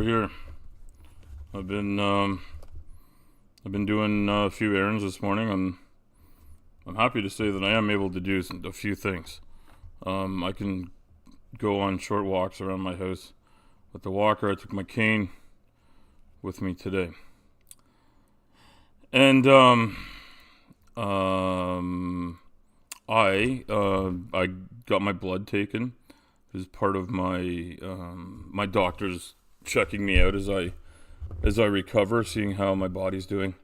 We're here. I've been doing a few errands this morning. I'm happy to say that I am able to do a few things. I can go on short walks around my house with the walker. I took my cane with me today, and I got my blood taken as part of my my doctor's checking me out as I recover, seeing how my body's doing.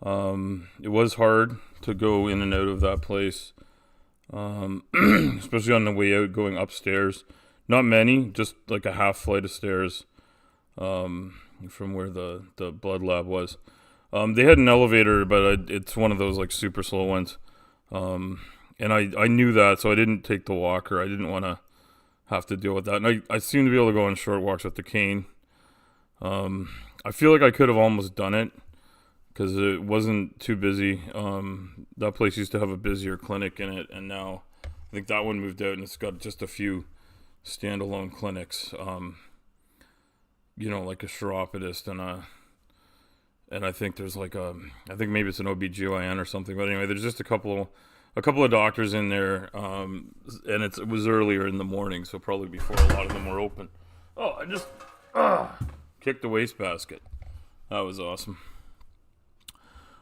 It was hard to go in and out of that place, especially on the way out, going upstairs. Not many, just like a half flight of stairs from where the blood lab was. They had an elevator, but it's one of those like super slow ones. And I knew that, so I didn't take the walker. I didn't want to have to deal with that. And I seem to be able to go on short walks with the cane. I feel like I could have almost done it because it wasn't too busy. That place used to have a busier clinic in it, and now I think that one moved out and it's got just a few standalone clinics. Like a chiropodist and I think there's I think maybe it's an OBGYN or something. But anyway, there's just a couple of doctors in there, and it was earlier in the morning, so probably before a lot of them were open. Oh, I just kicked the wastebasket. That was awesome.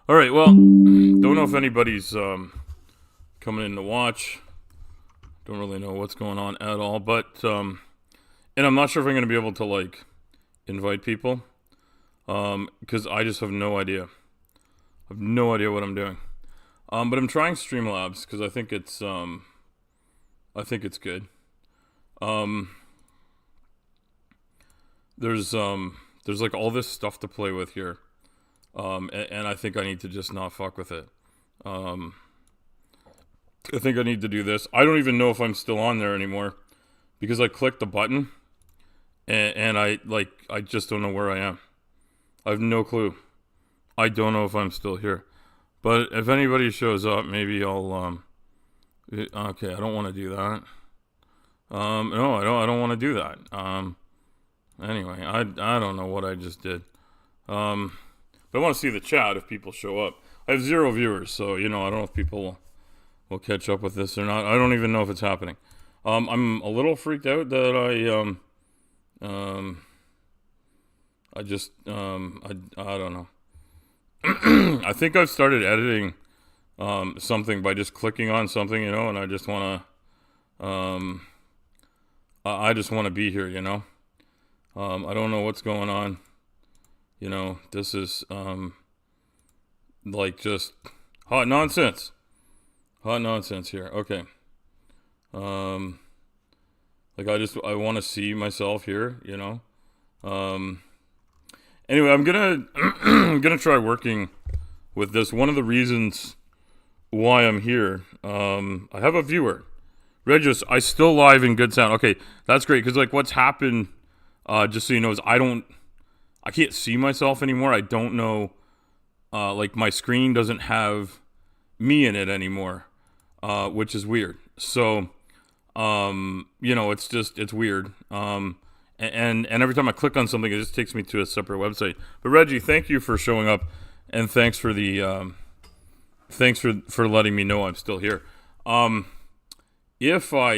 All right, well, don't know if anybody's coming in to watch. Don't really know what's going on at all, but and I'm not sure if I'm going to be able to invite people, because I just have no idea. I have no idea what I'm doing. But I'm trying Streamlabs because I think it's good. There's all this stuff to play with here. And I think I need to just not fuck with it. I think I need to do this. I don't even know if I'm still on there anymore because I clicked the button and I just don't know where I am. I have no clue. I don't know if I'm still here. But if anybody shows up, maybe I'll, okay, I don't want to do that. No, I don't want to do that. Anyway, I don't know what I just did. But I want to see the chat if people show up. I have 0 viewers, so, I don't know if people will catch up with this or not. I don't even know if it's happening. I'm a little freaked out that I don't know. I think I've started editing something by just clicking on something, and I just want to I just want to be here, I don't know what's going on. This is just hot nonsense. Hot nonsense here. Okay. I want to see myself here, Anyway, I'm gonna try working with this. One of the reasons why I'm here, I have a viewer. Regis, I still live in good sound. Okay, that's great, because what's happened, just so you know, is I can't see myself anymore. I don't know, my screen doesn't have me in it anymore, which is weird. So, it's weird. And every time I click on something, it just takes me to a separate website. But Reggie, thank you for showing up, and thanks for the thanks for letting me know I'm still here. If I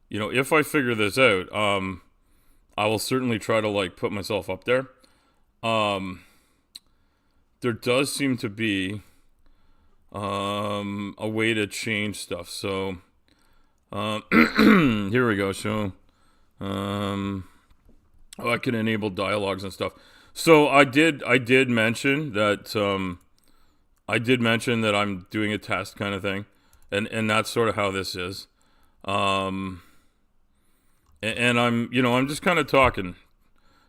if I figure this out, I will certainly try to put myself up there. There does seem to be a way to change stuff. So here we go. So. I can enable dialogues and stuff. So I did mention that I'm doing a test kind of thing, and that's sort of how this is. And I'm just kind of talking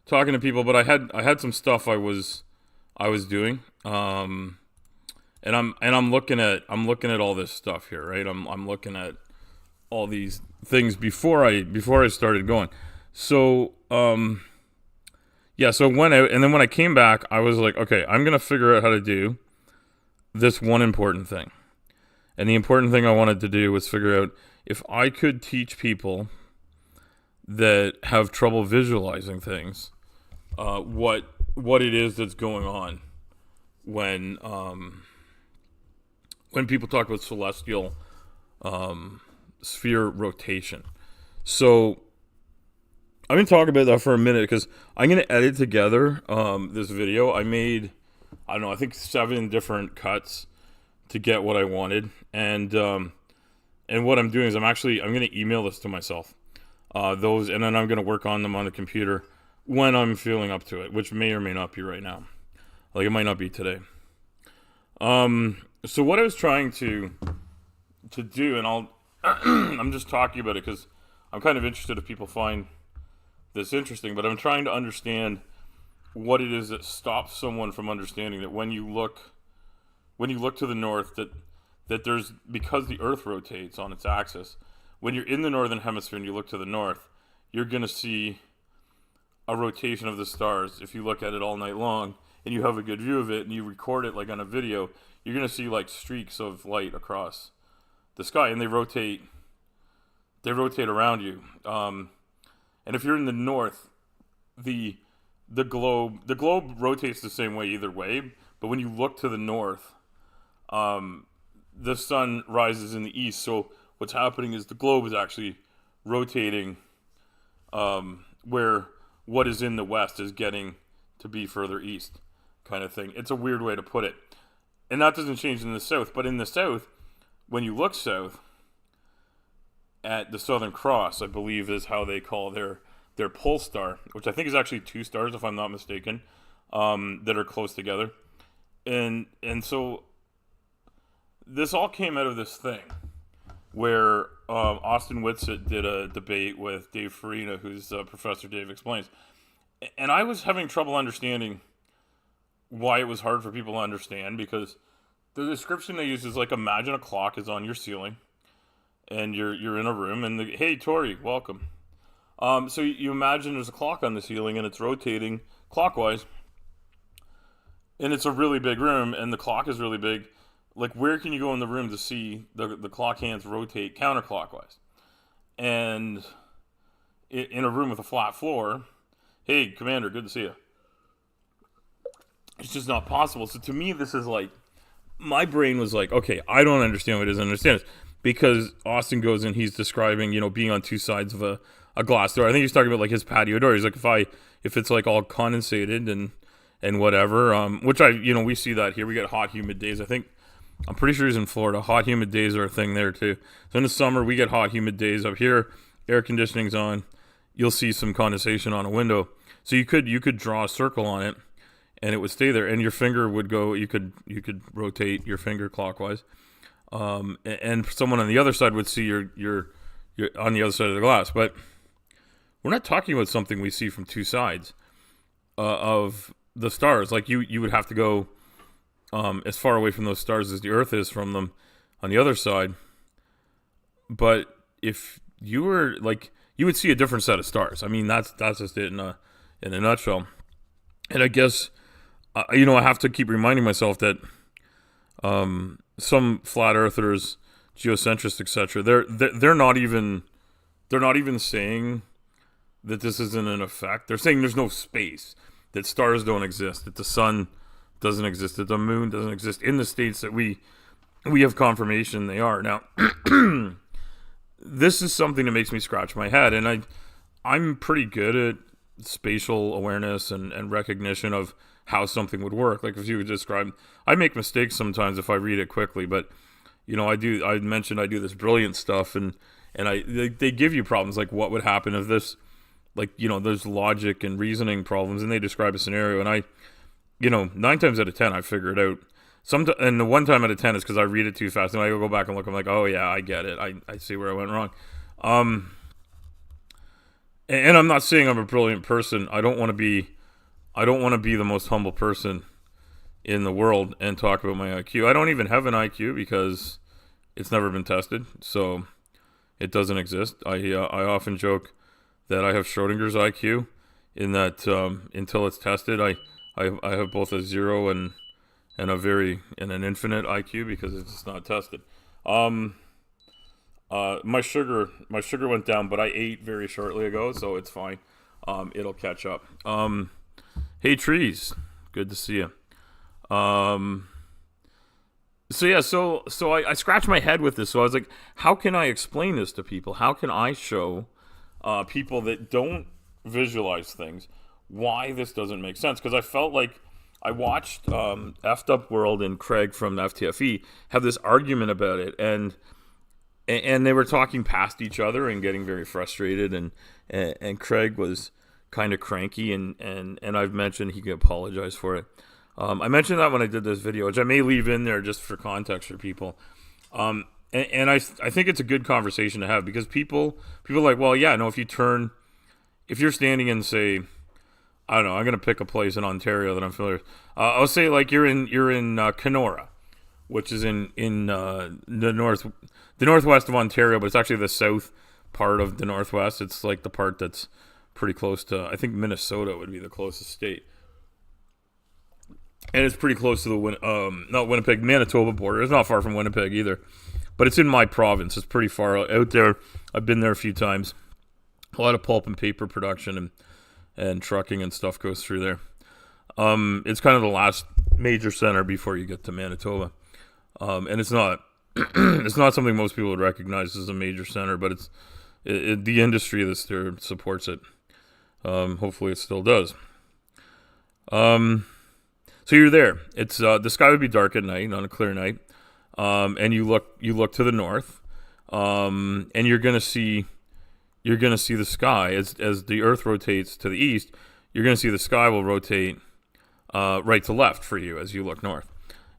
to people, but I had some stuff I was doing. And I'm looking at all this stuff here, right? I'm looking at all these things before I started going. So so I went out, and then when I came back, I was like, okay, I'm gonna figure out how to do this one important thing. And the important thing I wanted to do was figure out if I could teach people that have trouble visualizing things, what it is that's going on when people talk about celestial sphere rotation. So I'm going to talk about that for a minute because I'm going to edit together this video. I made, I don't know, I think 7 different cuts to get what I wanted. And what I'm doing is I'm going to email this to myself. And then I'm going to work on them on the computer when I'm feeling up to it, which may or may not be right now. Like, it might not be today. So what I was trying to do, and I'm just talking about it because I'm kind of interested if people find this interesting, but I'm trying to understand what it is that stops someone from understanding that when you look to the north, that there's, because the Earth rotates on its axis, when you're in the northern hemisphere and you look to the north, you're going to see a rotation of the stars. If you look at it all night long and you have a good view of it and you record it like on a video, you're going to see like streaks of light across the sky, and they rotate around you. And if you're in the north, the globe rotates the same way either way, but when you look to the north, the sun rises in the east, so what's happening is the globe is actually rotating where what is in the west is getting to be further east, kind of thing. It's a weird way to put it. And that doesn't change in the south, but in the south, when you look south at the Southern Cross, I believe is how they call their pole star, which I think is actually 2 stars, if I'm not mistaken, that are close together. And so this all came out of this thing where Austin Whitsitt did a debate with Dave Farina, who's Professor Dave Explains. And I was having trouble understanding why it was hard for people to understand, because the description they use is like, imagine a clock is on your ceiling and you're in a room and hey, Tori, welcome. So you imagine there's a clock on the ceiling and it's rotating clockwise, and it's a really big room and the clock is really big. Like, where can you go in the room to see the clock hands rotate counterclockwise? And in a room with a flat floor, hey, Commander, good to see you. It's just not possible. So to me, this is like, my brain was like, okay, I don't understand what it is. I understand it. Because Austin goes and he's describing, being on 2 sides of a glass door. I think he's talking about like his patio door. He's like, if it's like all condensated and whatever, which we see that here. We get hot, humid days. I'm pretty sure he's in Florida. Hot, humid days are a thing there too. So in the summer, we get hot, humid days. Up here, air conditioning's on. You'll see some condensation on a window. So you could draw a circle on it, and it would stay there. And your finger would go. You could rotate your finger clockwise. And someone on the other side would see you're on the other side of the glass. But we're not talking about something we see from 2 sides of the stars. Like you would have to go as far away from those stars as the Earth is from them on the other side. But if you were like, you would see a different set of stars. I mean, that's just it in a nutshell. And I guess I have to keep reminding myself that some flat earthers, geocentrists, etc., they're not even saying that this isn't an effect. They're saying there's no space, that stars don't exist, that the sun doesn't exist, that the moon doesn't exist in the states that we have confirmation they are. Now, this is something that makes me scratch my head, and I'm pretty good at spatial awareness and recognition of how something would work. Like, if you would describe, I make mistakes sometimes if I read it quickly, but I mentioned I do this brilliant stuff, and they give you problems like what would happen if this, like, there's logic and reasoning problems, and they describe a scenario, and I 9 times out of 10 I figure it out. And the 1 time out of 10 is because I read it too fast, and I go back and look, I'm like, oh yeah, I get it, I see where I went wrong. And I'm not saying I'm a brilliant person. I don't want to be the most humble person in the world and talk about my IQ. I don't even have an IQ because it's never been tested, so it doesn't exist. I often joke that I have Schrodinger's IQ, in that until it's tested, I have both a 0 and an infinite IQ because it's just not tested. My sugar went down, but I ate very shortly ago, so it's fine. It'll catch up. Hey trees, good to see you. Um, so yeah, so I scratched my head with this. So I was like, how can I explain this to people? How can I show people that don't visualize things why this doesn't make sense? Because I felt like I watched Effed Up World and Craig from FTFE have this argument about it, and they were talking past each other and getting very frustrated, and Craig was kind of cranky, and I've mentioned he can apologize for it. I mentioned that when I did this video, which I may leave in there just for context for people. And I think it's a good conversation to have, because people are like, well, yeah, no, if you're standing in, say, I don't know, I'm gonna pick a place in Ontario that I'm familiar with. I'll say like you're in Kenora, which is in the northwest of Ontario, but it's actually the south part of the northwest. It's like the part that's pretty close to, I think Minnesota would be the closest state, and it's pretty close to the not Winnipeg, Manitoba border. It's not far from Winnipeg either, but it's in my province. It's pretty far out there. I've been there a few times. A lot of pulp and paper production and trucking and stuff goes through there. It's kind of the last major center before you get to Manitoba, and it's not it's not something most people would recognize as a major center, but the industry that's there supports it. Hopefully, it still does. So you're there. It's the sky would be dark at night on a clear night, and you look to the north, and you're gonna see the sky as the Earth rotates to the east. You're gonna see the sky will rotate right to left for you as you look north.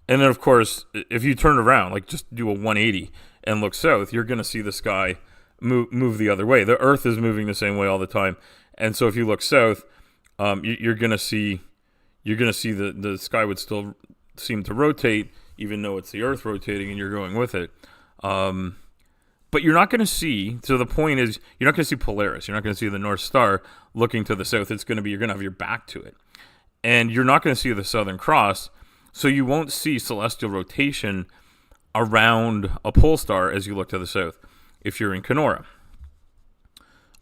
And then, of course, if you turn around, like just do a 180 and look south, you're gonna see the sky move the other way. The Earth is moving the same way all the time, and so if you look south, you're gonna see the sky would still seem to rotate, even though it's the Earth rotating and you're going with it. But you're not going to see, so the point is, you're not going to see Polaris. You're not going to see the North Star looking to the south. You're going to have your back to it. And you're not going to see the Southern Cross, so you won't see celestial rotation around a pole star as you look to the south if you're in Kenora.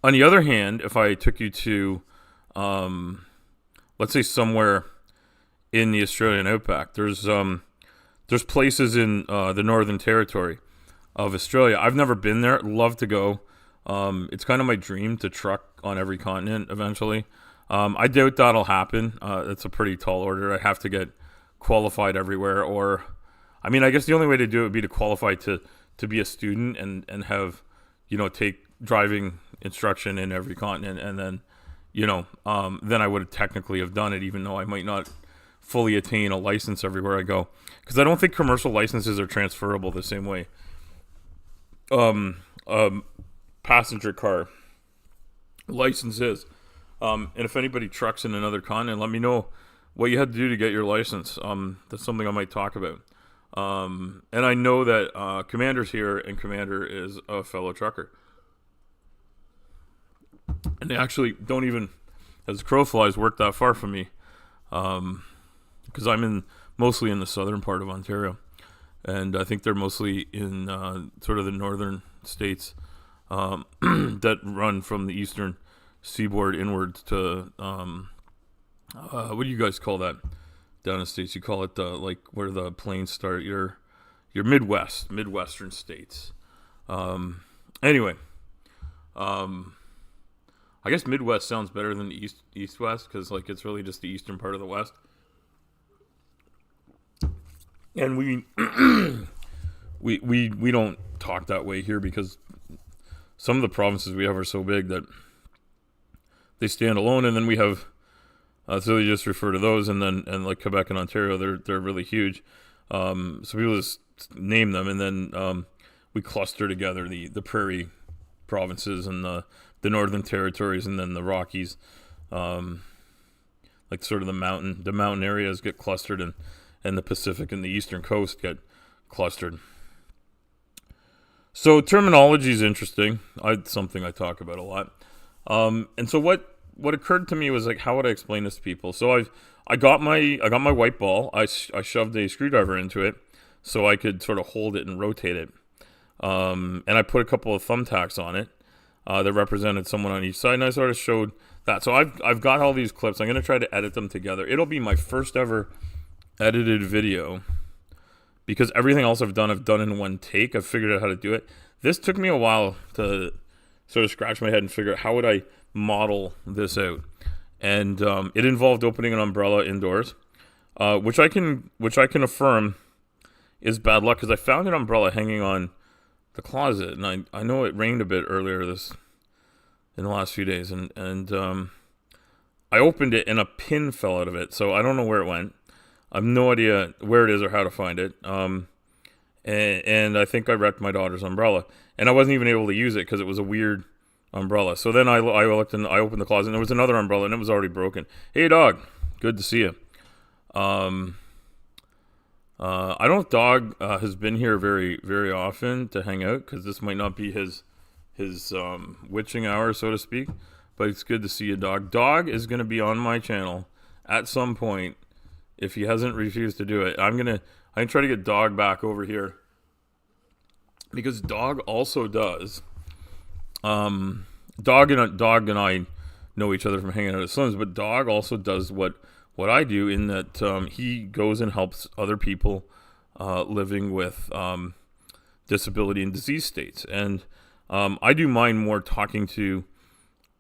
On the other hand, if I took you to, let's say somewhere in the Australian outback, there's places in the Northern Territory of Australia. I've never been there. Love to go. It's kind of my dream to truck on every continent eventually. I doubt that'll happen. It's a pretty tall order. I have to get qualified everywhere, or I mean, I guess the only way to do it would be to qualify to be a student and have, take driving instruction in every continent, and then then I would technically have done it, even though I might not fully attain a license everywhere I go, because I don't think commercial licenses are transferable the same way passenger car license is. And if anybody trucks in another continent, let me know what you had to do to get your license. That's something I might talk about. And I know that Commander's here, and Commander is a fellow trucker. And they actually don't even, as the crow flies, work that far from me, because I'm mostly in the southern part of Ontario, and I think they're mostly in sort of the northern states that run from the eastern seaboard inwards to what do you guys call that down in the states? You call it like where the plains start. Your midwestern states. Anyway. I guess Midwest sounds better than East-West, because like it's really just the eastern part of the West. And we don't talk that way here, because some of the provinces we have are so big that they stand alone, and then we have so they just refer to those, and like Quebec and Ontario, they're really huge. So people just name them, and then we cluster together the prairie provinces and the northern territories, and then the Rockies, like sort of the mountain areas get clustered, and the Pacific and the eastern coast get clustered. So terminology is interesting. It's something I talk about a lot. And so what occurred to me was like, how would I explain this to people? So I got my white ball. I shoved a screwdriver into it so I could sort of hold it and rotate it. And I put a couple of thumbtacks on it that represented someone on each side, and I sort of showed that. So I've got all these clips. I'm going to try to edit them together. It'll be my first ever edited video, because everything else I've done in one take. I've figured out how to do it. This took me a while to sort of scratch my head and figure out how would I model this out. And it involved opening an umbrella indoors, which I can affirm is bad luck, because I found an umbrella hanging on the closet, and I know it rained a bit earlier in the last few days, and I opened it and a pin fell out of it, so I don't know where it went. I have no idea where it is or how to find it. And I think I wrecked my daughter's umbrella, and I wasn't even able to use it because it was a weird umbrella. So then I looked and I opened the closet, and there was another umbrella, and it was already broken. Hey, dog, good to see you. I don't know if Dog has been here very, very often to hang out, because this might not be his witching hour, so to speak. But it's good to see you, Dog. Dog is going to be on my channel at some point if he hasn't refused to do it. I'm gonna try to get Dog back over here, because Dog also does. Dog and I know each other from hanging out at Slim's, but Dog also does what I do, in that he goes and helps other people living with disability and disease states. And I do mine more talking to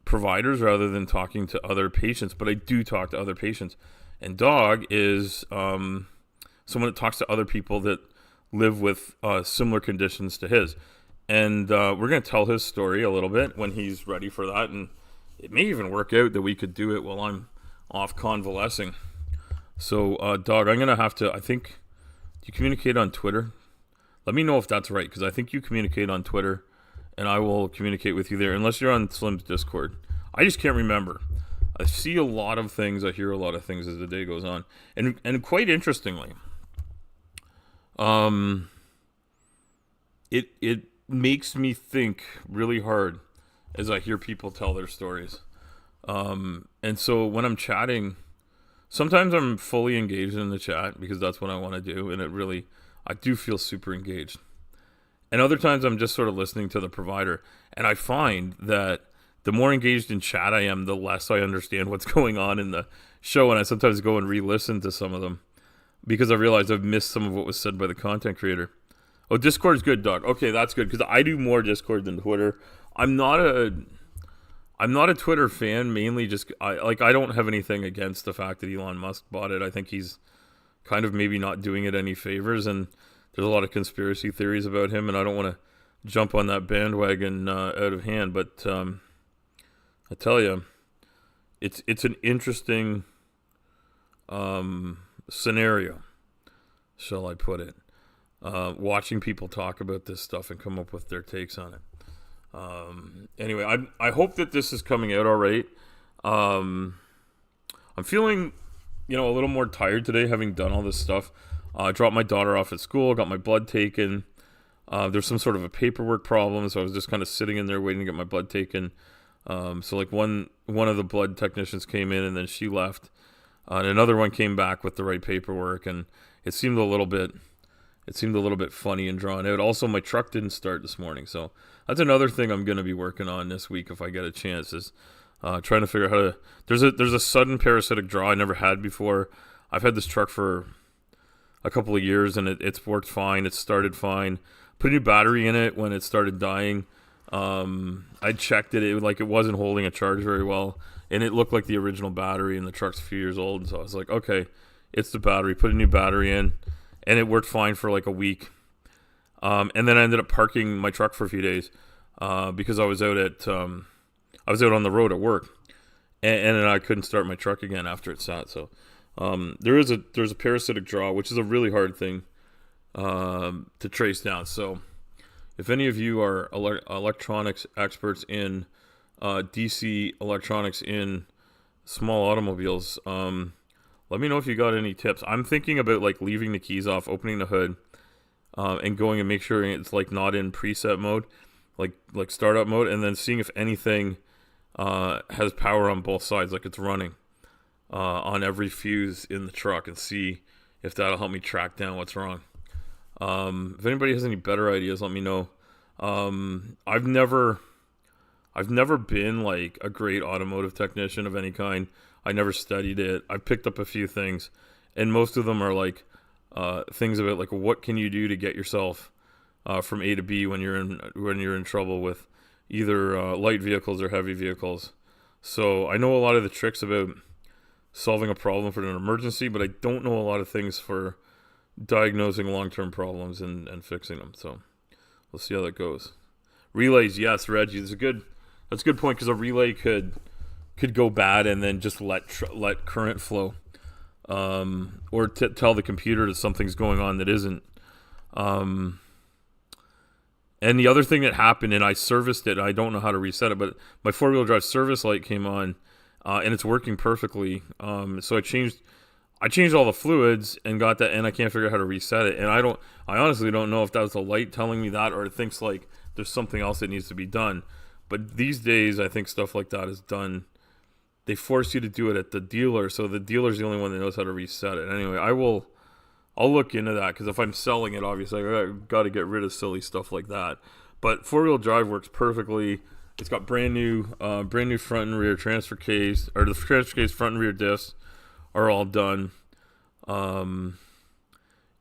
providers rather than talking to other patients, but I do talk to other patients. And Dog is someone that talks to other people that live with similar conditions to his. And we're going to tell his story a little bit when he's ready for that. And it may even work out that we could do it while I'm off convalescing. So, Dog, I'm going to have to, I think, do you communicate on Twitter? Let me know if that's right, because I think you communicate on Twitter, and I will communicate with you there, unless you're on Slim's Discord. I just can't remember. I see a lot of things, I hear a lot of things as the day goes on. And quite interestingly, it makes me think really hard as I hear people tell their stories. And so when I'm chatting, sometimes I'm fully engaged in the chat because that's what I want to do, and I do feel super engaged. And other times I'm just sort of listening to the provider, and I find that the more engaged in chat I am, the less I understand what's going on in the show, and I sometimes go and re-listen to some of them because I realize I've missed some of what was said by the content creator. Oh, Discord's good, Dog. Okay, that's good, because I do more Discord than Twitter. I'm not a Twitter fan, mainly just I don't have anything against the fact that Elon Musk bought it. I think he's kind of maybe not doing it any favors, and there's a lot of conspiracy theories about him, and I don't want to jump on that bandwagon out of hand. But I tell you, it's an interesting scenario, shall I put it? Watching people talk about this stuff and come up with their takes on it. Anyway, I hope that this is coming out all right. I'm feeling, a little more tired today, having done all this stuff. I dropped my daughter off at school, got my blood taken. There's some sort of a paperwork problem, so I was just kind of sitting in there waiting to get my blood taken. So like one of the blood technicians came in, and then she left, and another one came back with the right paperwork, and it seemed a little bit funny and drawn out. Also, my truck didn't start this morning, so that's another thing I'm going to be working on this week if I get a chance, is trying to figure out how to... There's a sudden parasitic draw I never had before. I've had this truck for a couple of years, and it's worked fine. It started fine. Put a new battery in it when it started dying. I checked it. It wasn't holding a charge very well, and it looked like the original battery, and the truck's a few years old, so I was like, okay, it's the battery. Put a new battery in, and it worked fine for like a week. And then I ended up parking my truck for a few days because I was out on the road at work, and then I couldn't start my truck again after it sat. So there's a parasitic draw, which is a really hard thing to trace down. So if any of you are electronics experts in DC electronics in small automobiles, let me know if you got any tips. I'm thinking about leaving the keys off, opening the hood, and going and make sure it's not in preset mode, like startup mode, and then seeing if anything has power on both sides, like it's running on every fuse in the truck, and see if that'll help me track down what's wrong. If anybody has any better ideas, let me know. I've never been like a great automotive technician of any kind. I never studied it. I picked up a few things, and most of them are like things about like what can you do to get yourself from A to B when you're in trouble with either light vehicles or heavy vehicles. So I know a lot of the tricks about solving a problem for an emergency, but I don't know a lot of things for diagnosing long-term problems and fixing them. So we'll see how that goes. Relays, yes, Reggie, that's a good point, because a relay could go bad and then just let current flow, or tell the computer that something's going on that isn't. And the other thing that happened, and I serviced it, I don't know how to reset it, but my 4-wheel drive service light came on, and it's working perfectly. So I changed all the fluids and got that, and I can't figure out how to reset it. And I honestly don't know if that was the light telling me that, or it thinks like there's something else that needs to be done. But these days, I think stuff like that is done. They force you to do it at the dealer, so the dealer's the only one that knows how to reset it. Anyway, I'll look into that, because if I'm selling it, obviously I've got to get rid of silly stuff like that. But 4-wheel drive works perfectly. It's got brand new front and rear transfer case, or the transfer case, front and rear discs are all done. And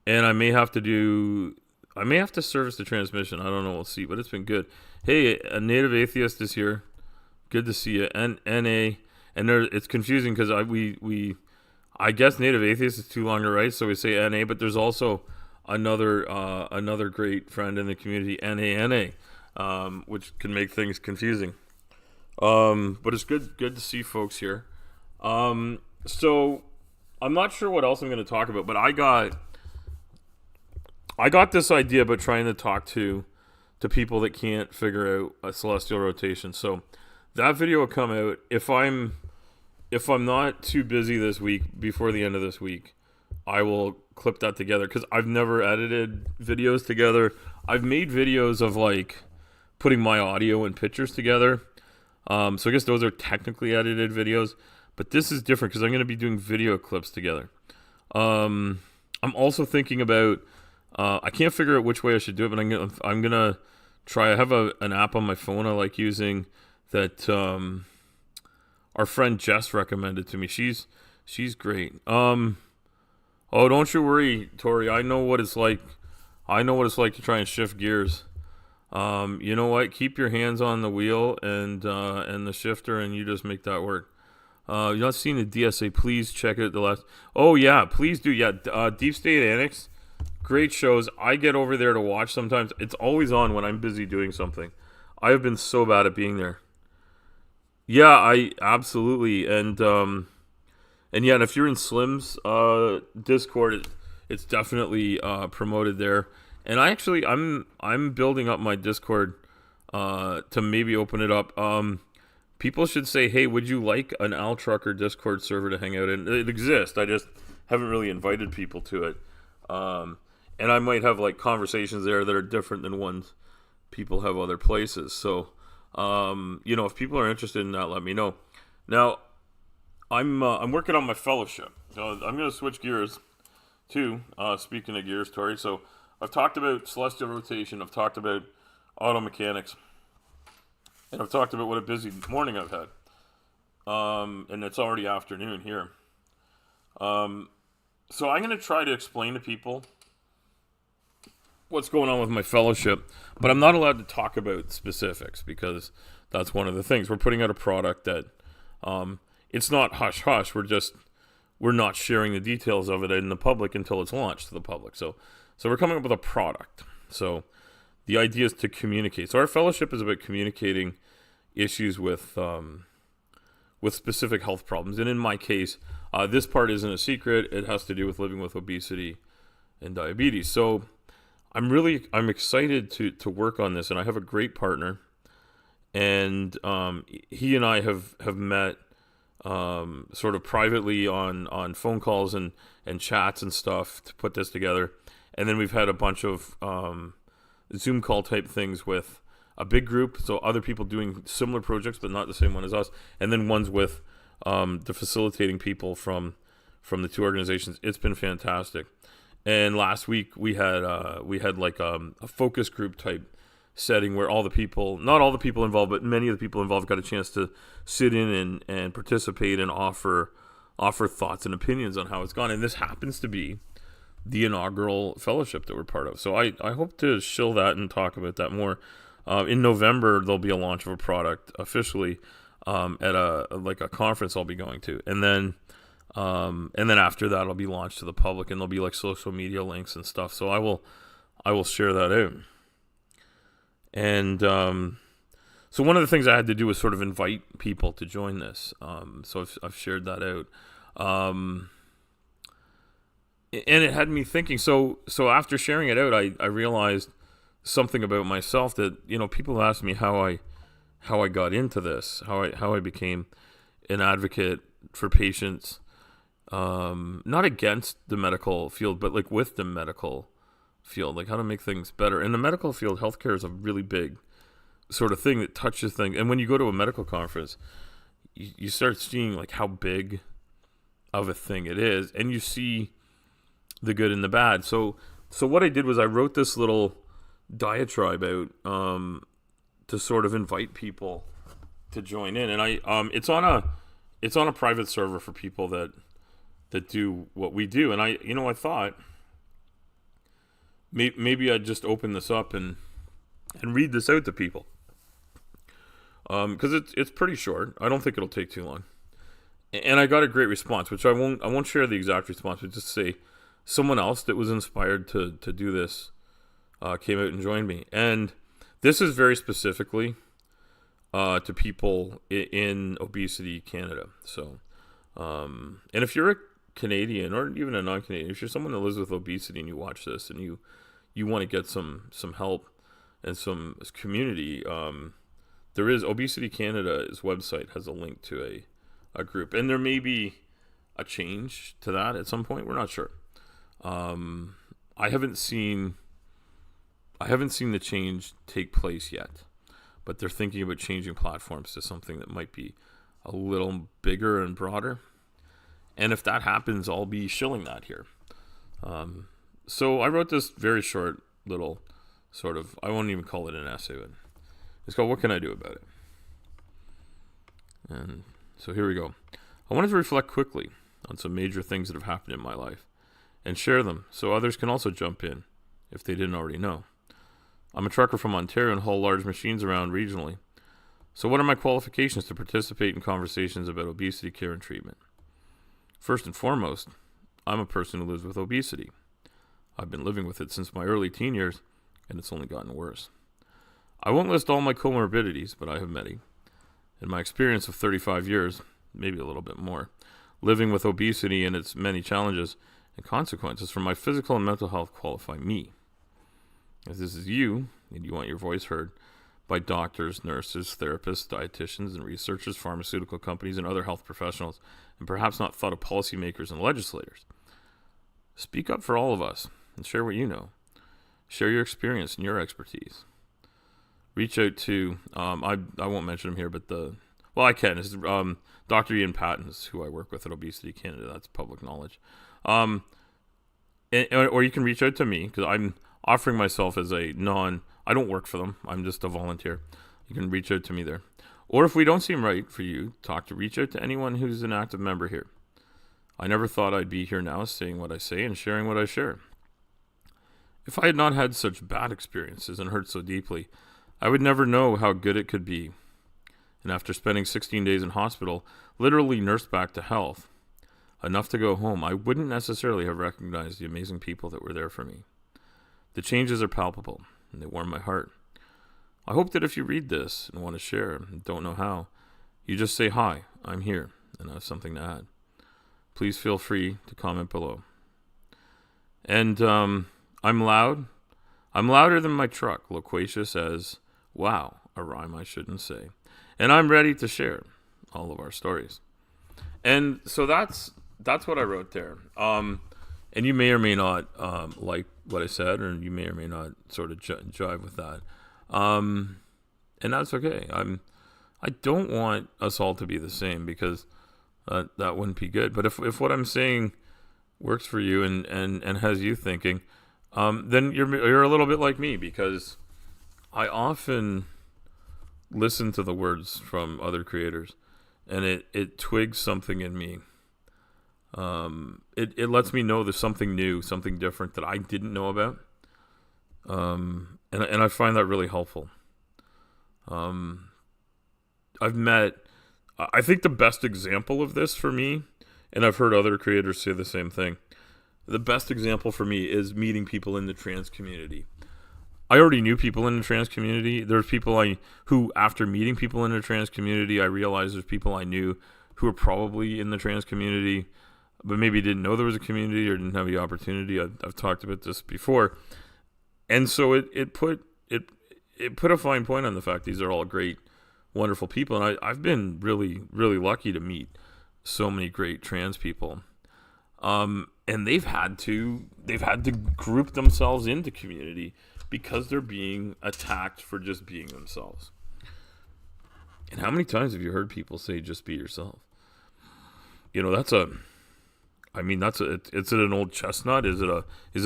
I may have to service the transmission. I don't know. We'll see. But it's been good. Hey, a Native Atheist is here. Good to see you. NA, and it's confusing because I guess Native Atheist is too long to write, so we say NA. But there's also another great friend in the community, NANA, which can make things confusing. But it's good to see folks here. So I'm not sure what else I'm going to talk about, but I got this idea about trying to talk to people that can't figure out a celestial rotation. So that video will come out if I'm not too busy this week, before the end of this week. I will clip that together, because I've never edited videos together. I've made videos of like putting my audio and pictures together. So I guess those are technically edited videos, but this is different because I'm going to be doing video clips together. I'm also thinking about, I can't figure out which way I should do it, but I'm gonna try. I have an app on my phone I like using that our friend Jess recommended to me. She's great. Oh, don't you worry, Tori. I know what it's like. To try and shift gears. You know what? Keep your hands on the wheel and the shifter, and you just make that work. You're not seeing the DSA? Please check out the last. Oh yeah, please do. Yeah, Deep State Annex, great shows. I get over there to watch sometimes. It's always on when I'm busy doing something. I have been so bad at being there. Yeah, I absolutely, and yeah, and if you're in Slim's Discord, it's definitely promoted there. And I'm building up my Discord to maybe open it up. People should say, hey, would you like an Al Trucker Discord server to hang out in? It exists. I just haven't really invited people to it. And I might have like conversations there that are different than ones people have other places. So, if people are interested in that, let me know. Now, I'm working on my fellowship. So I'm going to switch gears too. Speaking of gears, Tori. So I've talked about celestial rotation. I've talked about auto mechanics. And I've talked about what a busy morning I've had. And it's already afternoon here. So I'm going to try to explain to people what's going on with my fellowship. But I'm not allowed to talk about specifics, because that's one of the things. We're putting out a product that it's not hush-hush. We're not sharing the details of it in the public until it's launched to the public. So we're coming up with a product. So the idea is to communicate. So our fellowship is about communicating issues with specific health problems. And in my case, this part isn't a secret. It has to do with living with obesity and diabetes. So I'm excited to work on this, and I have a great partner. And he and I have met sort of privately on phone calls and chats and stuff to put this together. And then we've had a bunch of Zoom call type things with a big group, so other people doing similar projects but not the same one as us, and then ones with the facilitating people from the two organizations. It's been fantastic. And last week we had like a focus group type setting where all the people, not all the people involved, but many of the people involved got a chance to sit in and participate and offer thoughts and opinions on how it's gone. And this happens to be the inaugural fellowship that we're part of. So I hope to shill that and talk about that more. In November, there'll be a launch of a product officially at a conference I'll be going to. And then after that, it'll be launched to the public, and there'll be like social media links and stuff. So I will share that out. And so one of the things I had to do was sort of invite people to join this. So I've shared that out. And it had me thinking. So after sharing it out, I realized something about myself that, people ask me how I got into this, how I became an advocate for patients, not against the medical field, but like with the medical field, like how to make things better. In the medical field, healthcare is a really big sort of thing that touches things. And when you go to a medical conference, you start seeing like how big of a thing it is, and you see the good and the bad. So what I did was I wrote this little diatribe out to sort of invite people to join in, and it's on a private server for people that do what we do. And I thought maybe I'd just open this up and read this out to people, because it's pretty short. I don't think it'll take too long, and I got a great response, which I won't share the exact response, but just say someone else that was inspired to do this came out and joined me. And this is very specifically to people in Obesity Canada. So, and if you're a Canadian or even a non-Canadian, if you're someone that lives with obesity and you watch this and you want to get some help and some community, there is Obesity Canada's website has a link to a group, and there may be a change to that at some point. We're not sure. I haven't seen the change take place yet, but they're thinking about changing platforms to something that might be a little bigger and broader. And if that happens, I'll be shilling that here. So I wrote this very short little sort of, I won't even call it an essay, but it's called What Can I Do About It? And so here we go. I wanted to reflect quickly on some major things that have happened in my life and share them so others can also jump in if they didn't already know. I'm a trucker from Ontario and haul large machines around regionally. So what are my qualifications to participate in conversations about obesity care and treatment? First and foremost, I'm a person who lives with obesity. I've been living with it since my early teen years, and it's only gotten worse. I won't list all my comorbidities, but I have many. In my experience of 35 years, maybe a little bit more, living with obesity and its many challenges and consequences for my physical and mental health qualify me. If this is you, and you want your voice heard by doctors, nurses, therapists, dietitians, and researchers, pharmaceutical companies, and other health professionals, and perhaps not thought of policymakers and legislators, speak up for all of us and share what you know. Share your experience and your expertise. Reach out to, I won't mention him here, but I can. It's Dr. Ian Pattons, who I work with at Obesity Canada. That's public knowledge. Or you can reach out to me, because I'm offering myself as I don't work for them. I'm just a volunteer. You can reach out to me there. Or if we don't seem right for you, reach out to anyone who's an active member here. I never thought I'd be here now saying what I say and sharing what I share. If I had not had such bad experiences and hurt so deeply, I would never know how good it could be. And after spending 16 days in hospital, literally nursed back to health, enough to go home, I wouldn't necessarily have recognized the amazing people that were there for me. The changes are palpable, and they warm my heart. I hope that if you read this and want to share and don't know how, you just say, "Hi, I'm here, and I have something to add." Please feel free to comment below. And I'm loud. I'm louder than my truck, loquacious as, wow, a rhyme I shouldn't say. And I'm ready to share all of our stories. And so that's what I wrote there. And you may or may not like what I said, or you may or may not sort of jive with that. And that's okay. I don't want us all to be the same, because that wouldn't be good. But if what I'm saying works for you and has you thinking, then you're a little bit like me, because I often listen to the words from other creators, and it twigs something in me. It lets me know there's something new, something different that I didn't know about. And I find that really helpful. I've met, I think the best example of this for me, and I've heard other creators say the same thing. The best example for me is meeting people in the trans community. I already knew people in the trans community. There's people who, after meeting people in the trans community, I realized there's people I knew who are probably in the trans community, but maybe didn't know there was a community or didn't have the opportunity. I've talked about this before. And so it put a fine point on the fact these are all great, wonderful people. And I've been really, really lucky to meet so many great trans people. And they've had to group themselves into community because they're being attacked for just being themselves. And how many times have you heard people say, just be yourself? You know, it's an old chestnut. Is it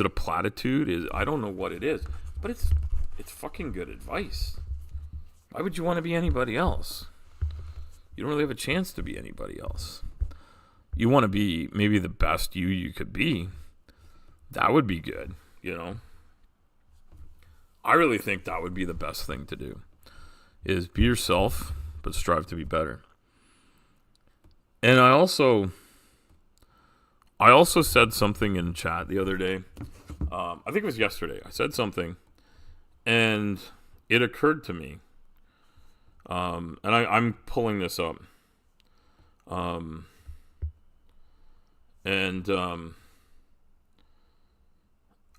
a platitude? I don't know what it is, but it's fucking good advice. Why would you want to be anybody else? You don't really have a chance to be anybody else. You want to be maybe the best you could be. That would be good, you know? I really think that would be the best thing to do, is be yourself, but strive to be better. And I also said something in chat the other day. I think it was yesterday. I said something, and it occurred to me. And I'm pulling this up.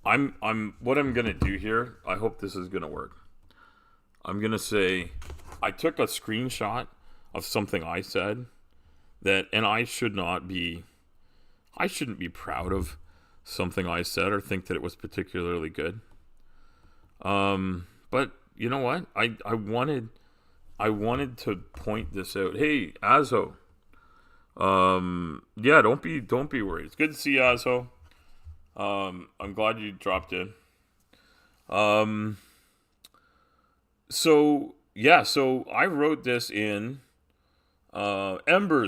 I'm what I'm gonna do here. I hope this is gonna work. I'm gonna say I took a screenshot of something I said and I shouldn't be proud of something I said or think that it was particularly good. But you know what? I wanted to point this out. Hey, Azo. Yeah, don't be worried. It's good to see you, Azo. I'm glad you dropped in. So I wrote this in, Ember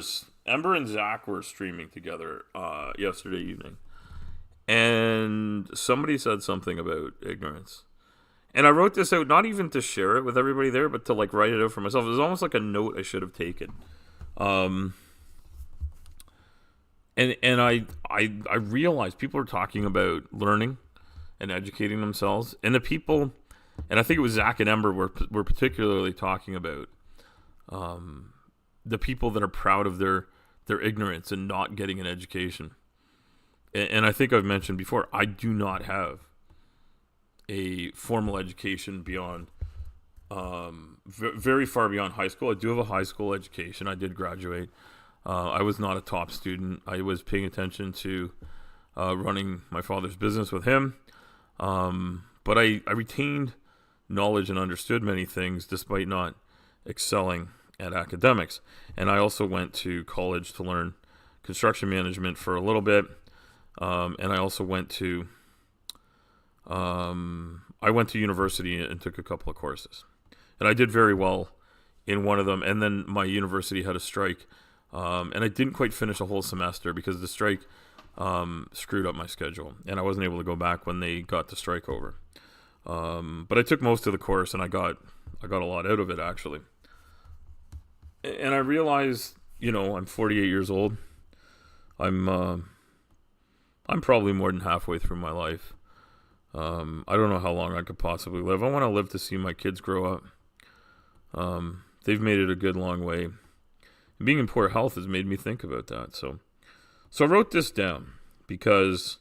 and Zach were streaming together, yesterday evening, and somebody said something about ignorance. And I wrote this out, not even to share it with everybody there, but to like write it out for myself. It was almost like a note I should have taken. And I realized people are talking about learning and educating themselves, and the people, and I think it was Zach and Ember were particularly talking about the people that are proud of their ignorance and not getting an education. And I think I've mentioned before, I do not have a formal education beyond very far beyond high school. I do have a high school education. I did graduate. I was not a top student. I was paying attention to running my father's business with him. But I retained knowledge and understood many things despite not excelling at academics. And I also went to college to learn construction management for a little bit. And I also went to university and took a couple of courses. And I did very well in one of them. And then my university had a strike. And I didn't quite finish a whole semester because the strike screwed up my schedule. And I wasn't able to go back when they got the strike over. But I took most of the course and I got a lot out of it, actually. And I realized, I'm 48 years old. I'm probably more than halfway through my life. I don't know how long I could possibly live. I want to live to see my kids grow up. They've made it a good long way. Being in poor health has made me think about that. So I wrote this down because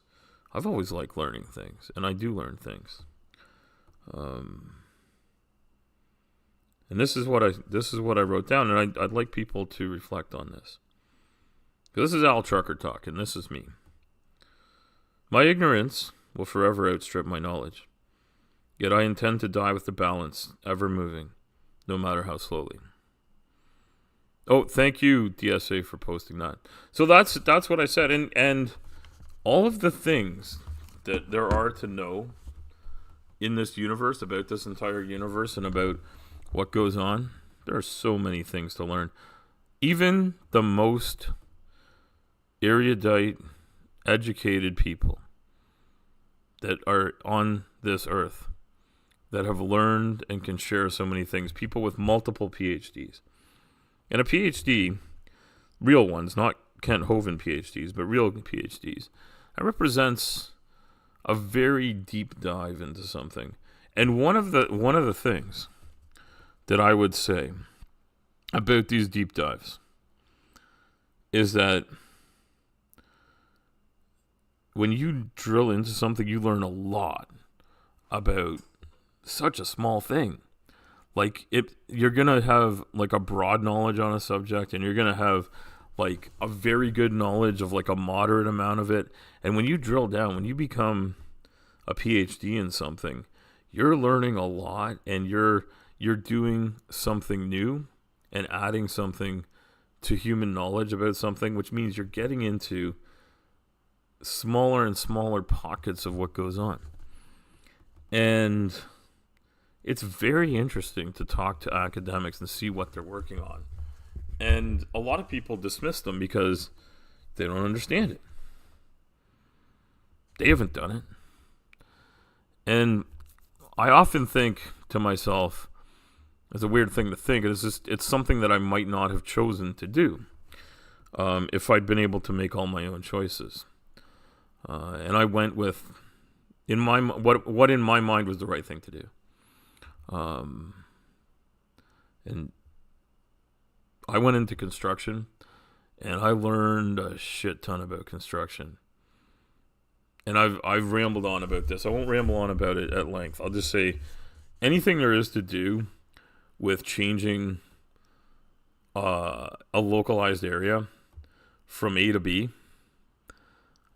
I've always liked learning things, and I do learn things. And this is what I wrote down, and I'd like people to reflect on this. This is Al Trucker talk, and this is me. My ignorance will forever outstrip my knowledge. Yet I intend to die with the balance ever moving, no matter how slowly. Oh, thank you, DSA, for posting that. So that's what I said, and all of the things that there are to know in this universe, about this entire universe, and about what goes on, there are so many things to learn. Even the most erudite, educated people that are on this earth that have learned and can share so many things, people with multiple PhDs. And a PhD, real ones, not Kent Hovind PhDs, but real PhDs, that represents a very deep dive into something. And one of the things that I would say about these deep dives is that when you drill into something, you learn a lot about such a small thing. Like, you're going to have like a broad knowledge on a subject, and you're going to have like a very good knowledge of like a moderate amount of it. And when you drill down, when you become a PhD in something, you're learning a lot, and you're doing something new and adding something to human knowledge about something, which means you're getting into smaller and smaller pockets of what goes on. And it's very interesting to talk to academics and see what they're working on. And a lot of people dismiss them because they don't understand it. They haven't done it. And I often think to myself, it's a weird thing to think, it's something that I might not have chosen to do if I'd been able to make all my own choices. And I went with what in my mind was the right thing to do. And I went into construction, and I learned a shit ton about construction. And I've rambled on about this. I won't ramble on about it at length. I'll just say anything there is to do with changing a localized area from A to B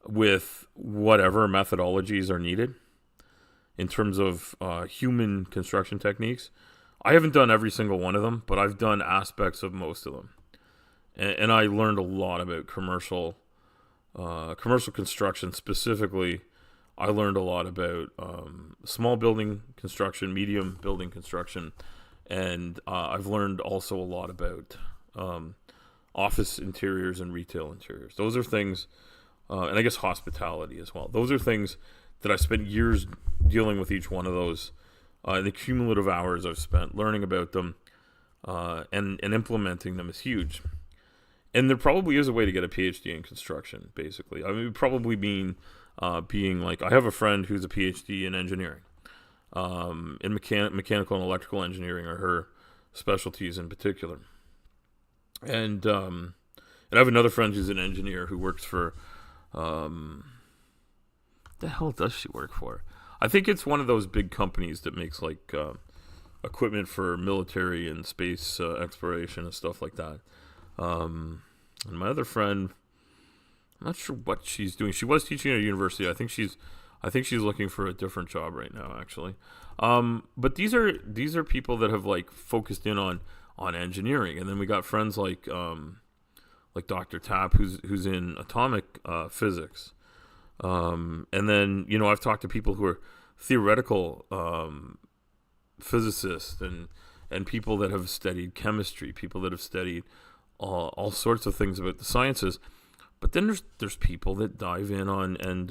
with whatever methodologies are needed in terms of human construction techniques. I haven't done every single one of them, but I've done aspects of most of them. And I learned a lot about commercial construction. Specifically, I learned a lot about small building construction, medium building construction, and I've learned also a lot about office interiors and retail interiors. Those are things, and I guess hospitality as well. Those are things that I spent years dealing with each one of those. The cumulative hours I've spent learning about them and implementing them is huge. And there probably is a way to get a PhD in construction, basically. I mean, it would probably mean being like, I have a friend who's a PhD in engineering. In mechanical and electrical engineering are her specialties in particular. And I have another friend who's an engineer who works for, the hell does she work for? I think it's one of those big companies that makes like equipment for military and space exploration and stuff like that. And my other friend, I'm not sure what she's doing. She was teaching at a university. I think she's looking for a different job right now, actually. But these are people that have like focused in on engineering, and then we got friends like Dr. Tapp, who's in atomic physics. And then, I've talked to people who are theoretical physicists and people that have studied chemistry, people that have studied all sorts of things about the sciences. But then there's people that dive in on, and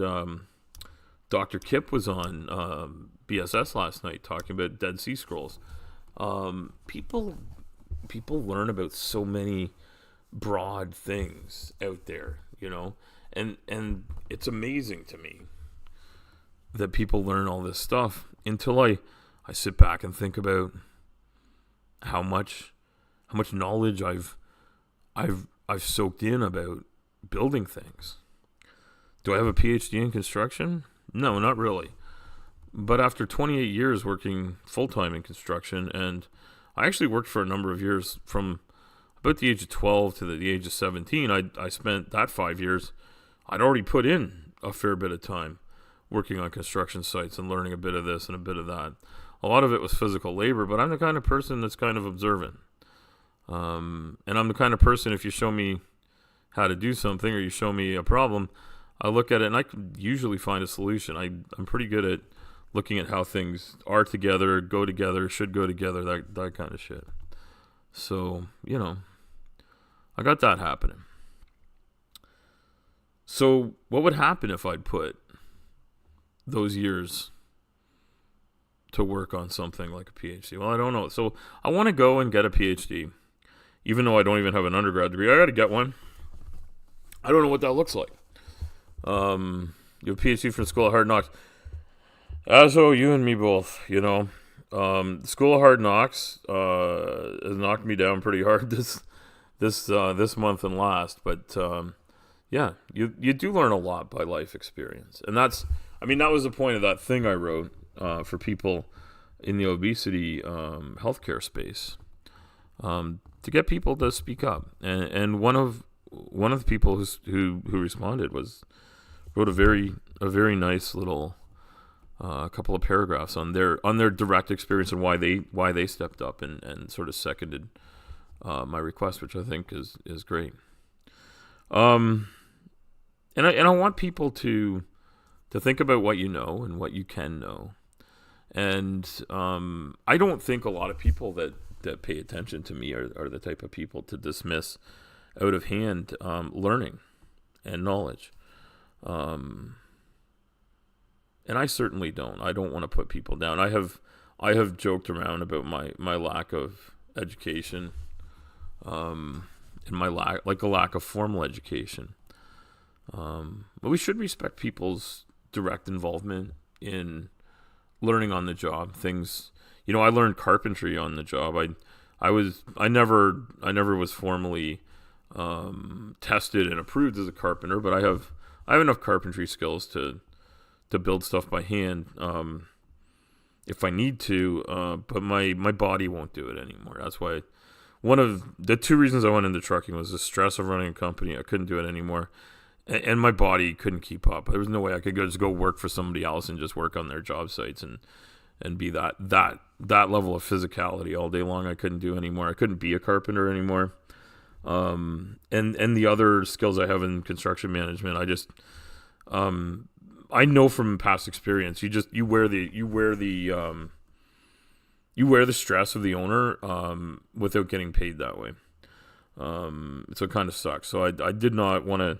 Dr. Kip was on BSS last night talking about Dead Sea Scrolls. People learn about so many broad things out there, and it's amazing to me that people learn all this stuff until I sit back and think about how much knowledge I've soaked in about building things. Do I have a PhD in construction? No, not really. But after 28 years working full-time in construction, and I actually worked for a number of years from about the age of 12 to the age of 17, I spent that 5 years. I'd already put in a fair bit of time working on construction sites and learning a bit of this and a bit of that. A lot of it was physical labor, but I'm the kind of person that's kind of observant. And I'm the kind of person, if you show me how to do something or you show me a problem, I look at it and I can usually find a solution. I'm pretty good at looking at how things are together, go together, should go together, that kind of shit. So, I got that happening. So what would happen if I'd put those years to work on something like a PhD? Well, I don't know. So I want to go and get a PhD, even though I don't even have an undergrad degree. I got to get one. I don't know what that looks like. You have a PhD from the School of Hard Knocks. So you and me both, The School of Hard Knocks has knocked me down pretty hard this month and last, but yeah, you do learn a lot by life experience, and that was the point of that thing I wrote for people in the obesity healthcare space, to get people to speak up, and one of the people who responded wrote a very nice little couple of paragraphs on their direct experience and why they stepped up and sort of seconded my request, which I think is great. And I want people to think about what you know and what you can know. And I don't think a lot of people that pay attention to me are the type of people to dismiss out of hand learning and knowledge. And I certainly don't. I don't want to put people down. I have joked around about my lack of education, and my lack of formal education. But we should respect people's direct involvement in learning on the job things. I learned carpentry on the job. I never was formally tested and approved as a carpenter, but I have enough carpentry skills to build stuff by hand if I need to. But my body won't do it anymore. That's why one of the two reasons I went into trucking was the stress of running a company. I couldn't do it anymore. And my body couldn't keep up. There was no way I could just go work for somebody else and just work on their job sites and be that level of physicality all day long. I couldn't do anymore. I couldn't be a carpenter anymore. And the other skills I have in construction management, I know from past experience, you wear the stress of the owner without getting paid that way. So it kind of sucks. So I did not want to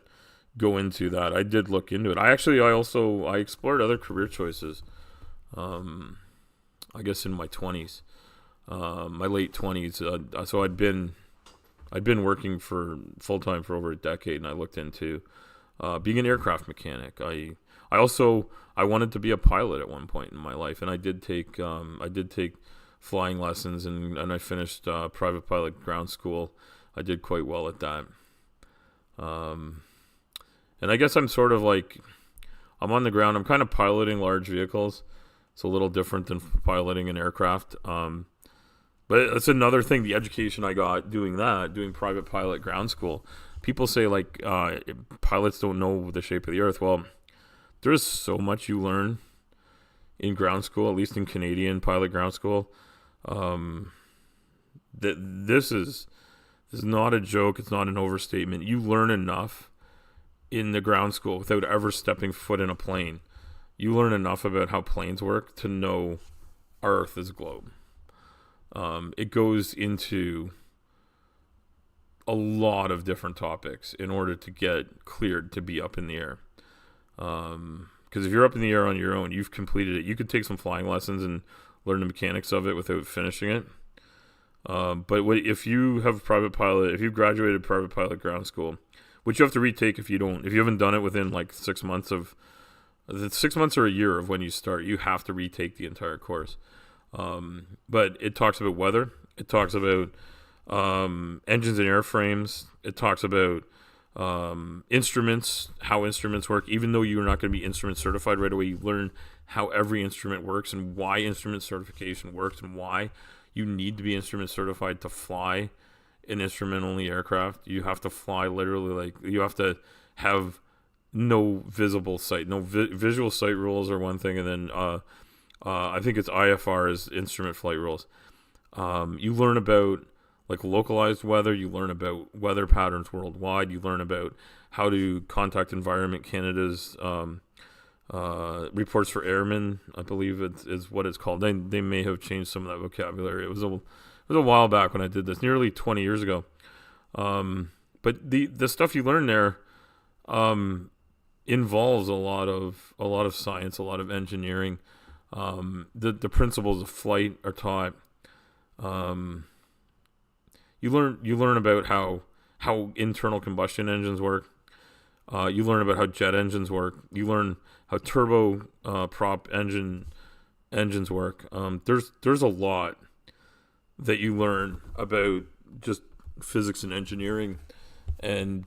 go into that. I did look into it. I explored other career choices. I guess in my 20s, my late 20s. So I'd been working for full time for over a decade, and I looked into being an aircraft mechanic. I wanted to be a pilot at one point in my life, and I did take flying lessons, and I finished private pilot ground school. I did quite well at that. And I guess I'm sort of like, I'm on the ground. I'm kind of piloting large vehicles. It's a little different than piloting an aircraft. But it's another thing, the education I got doing private pilot ground school. People say pilots don't know the shape of the earth. Well, there's so much you learn in ground school, at least in Canadian pilot ground school. This is not a joke. It's not an overstatement. You learn enough in the ground school without ever stepping foot in a plane. You learn enough about how planes work to know our Earth is a globe. It goes into a lot of different topics in order to get cleared to be up in the air. Because if you're up in the air on your own, you've completed it. You could take some flying lessons and learn the mechanics of it without finishing it. But if you have if you've graduated private pilot ground school, which you have to retake if you haven't done it within like 6 months or a year of when you start, you have to retake the entire course. But it talks about weather. It talks about engines and airframes. It talks about instruments, how instruments work. Even though you're not going to be instrument certified right away, you learn how every instrument works and why instrument certification works and why you need to be instrument certified to fly an instrument-only aircraft. You have to fly literally, you have to have no visible sight. No visual sight rules are one thing, and then I think it's IFR is instrument flight rules. You learn about localized weather. You learn about weather patterns worldwide. You learn about how to contact Environment Canada's Reports for Airmen, I believe it is what it's called. They may have changed some of that vocabulary. It was a while back when I did this, nearly 20 years ago. But the stuff you learn there involves a lot of science, a lot of engineering. The principles of flight are taught. You learn about how internal combustion engines work. You learn about how jet engines work. You learn how turbo prop engines work. There's a lot that you learn about just physics and engineering, and